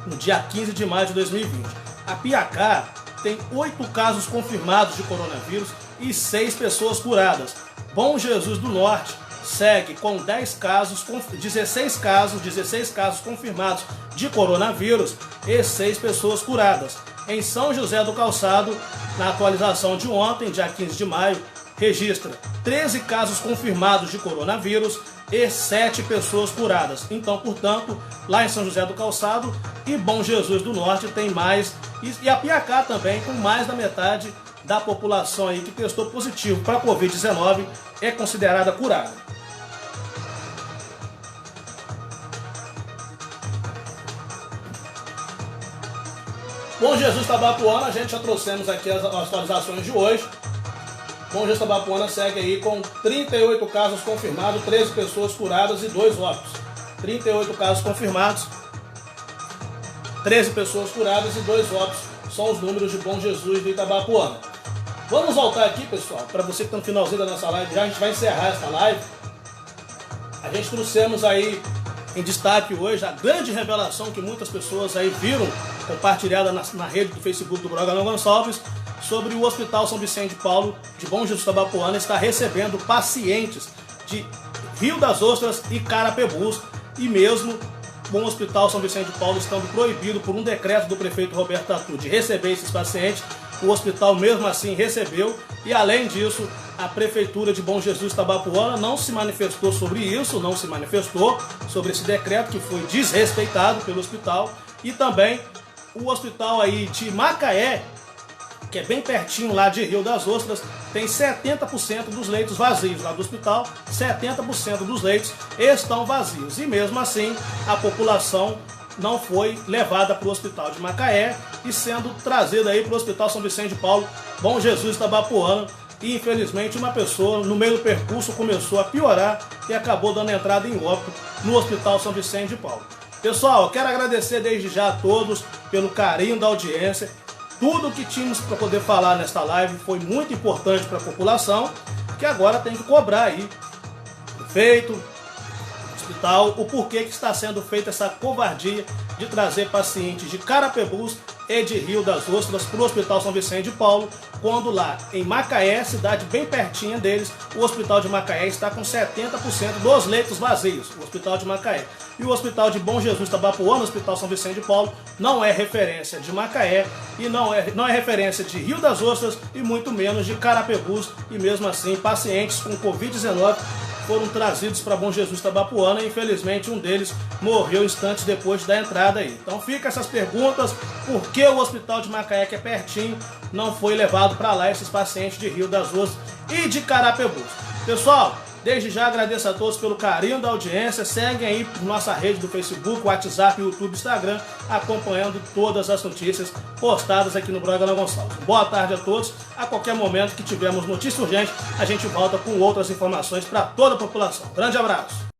no dia 15 de maio de 2020. Apiacá tem 8 casos confirmados de coronavírus e 6 pessoas curadas. Bom Jesus do Norte segue com 16 casos confirmados de coronavírus e 6 pessoas curadas. Em São José do Calçado, na atualização de ontem, dia 15 de maio, registra 13 casos confirmados de coronavírus e 7 pessoas curadas. Então, portanto, lá em São José do Calçado e Bom Jesus do Norte tem mais, e Apiacá também, com mais da metade da população aí que testou positivo para a Covid-19 é considerada curada. Bom Jesus Tabapuana, a gente já trouxemos aqui as atualizações de hoje. Bom Jesus Tabapuana segue aí com 38 casos confirmados, 13 pessoas curadas e 2 óbitos. 38 casos confirmados, 13 pessoas curadas e 2 óbitos são os números de Bom Jesus do Itabapuana. Vamos voltar aqui, pessoal, para você que está no finalzinho da nossa live, já a gente vai encerrar essa live. A gente trouxemos aí em destaque hoje a grande revelação que muitas pessoas aí viram compartilhada na rede do Facebook do Braga Gonçalves sobre o Hospital São Vicente de Paulo de Bom Jesus Itabapoana está recebendo pacientes de Rio das Ostras e Carapebus, e mesmo o Hospital São Vicente de Paulo estando proibido por um decreto do prefeito Roberto Tatu de receber esses pacientes, o hospital mesmo assim recebeu, e além disso, a Prefeitura de Bom Jesus Itabapoana não se manifestou sobre isso, não se manifestou sobre esse decreto que foi desrespeitado pelo hospital, e também o hospital aí de Macaé, que é bem pertinho lá de Rio das Ostras, tem 70% dos leitos vazios lá do hospital, 70% dos leitos estão vazios, e mesmo assim a população não foi levada para o hospital de Macaé e sendo trazida aí para o Hospital São Vicente de Paulo, Bom Jesus Itabapoana, e infelizmente uma pessoa no meio do percurso começou a piorar e acabou dando entrada em óbito no Hospital São Vicente de Paulo. Pessoal, eu quero agradecer desde já a todos pelo carinho da audiência. Tudo que tínhamos para poder falar nesta live foi muito importante para a população, que agora tem que cobrar aí prefeito, hospital, o porquê que está sendo feita essa covardia de trazer pacientes de Carapebus e de Rio das Ostras para o Hospital São Vicente de Paulo, quando lá em Macaé, cidade bem pertinha deles, o Hospital de Macaé está com 70% dos leitos vazios, o Hospital de Macaé. E o Hospital de Bom Jesus Itabapoana, o Hospital São Vicente de Paulo, não é referência de Macaé e não é referência de Rio das Ostras e muito menos de Carapebus, e mesmo assim pacientes com Covid-19 foram trazidos para Bom Jesus Itabapoana e infelizmente um deles morreu instantes depois da entrada aí. Então fica essas perguntas, por que o Hospital de Macaé, que é pertinho, não foi levado para lá esses pacientes de Rio das Ostras e de Carapebus? Pessoal, desde já agradeço a todos pelo carinho da audiência. Seguem aí nossa rede do Facebook, WhatsApp, YouTube, Instagram, acompanhando todas as notícias postadas aqui no Blog Alan Gonçalves. Boa tarde a todos. A qualquer momento que tivermos notícia urgente, a gente volta com outras informações para toda a população. Grande abraço.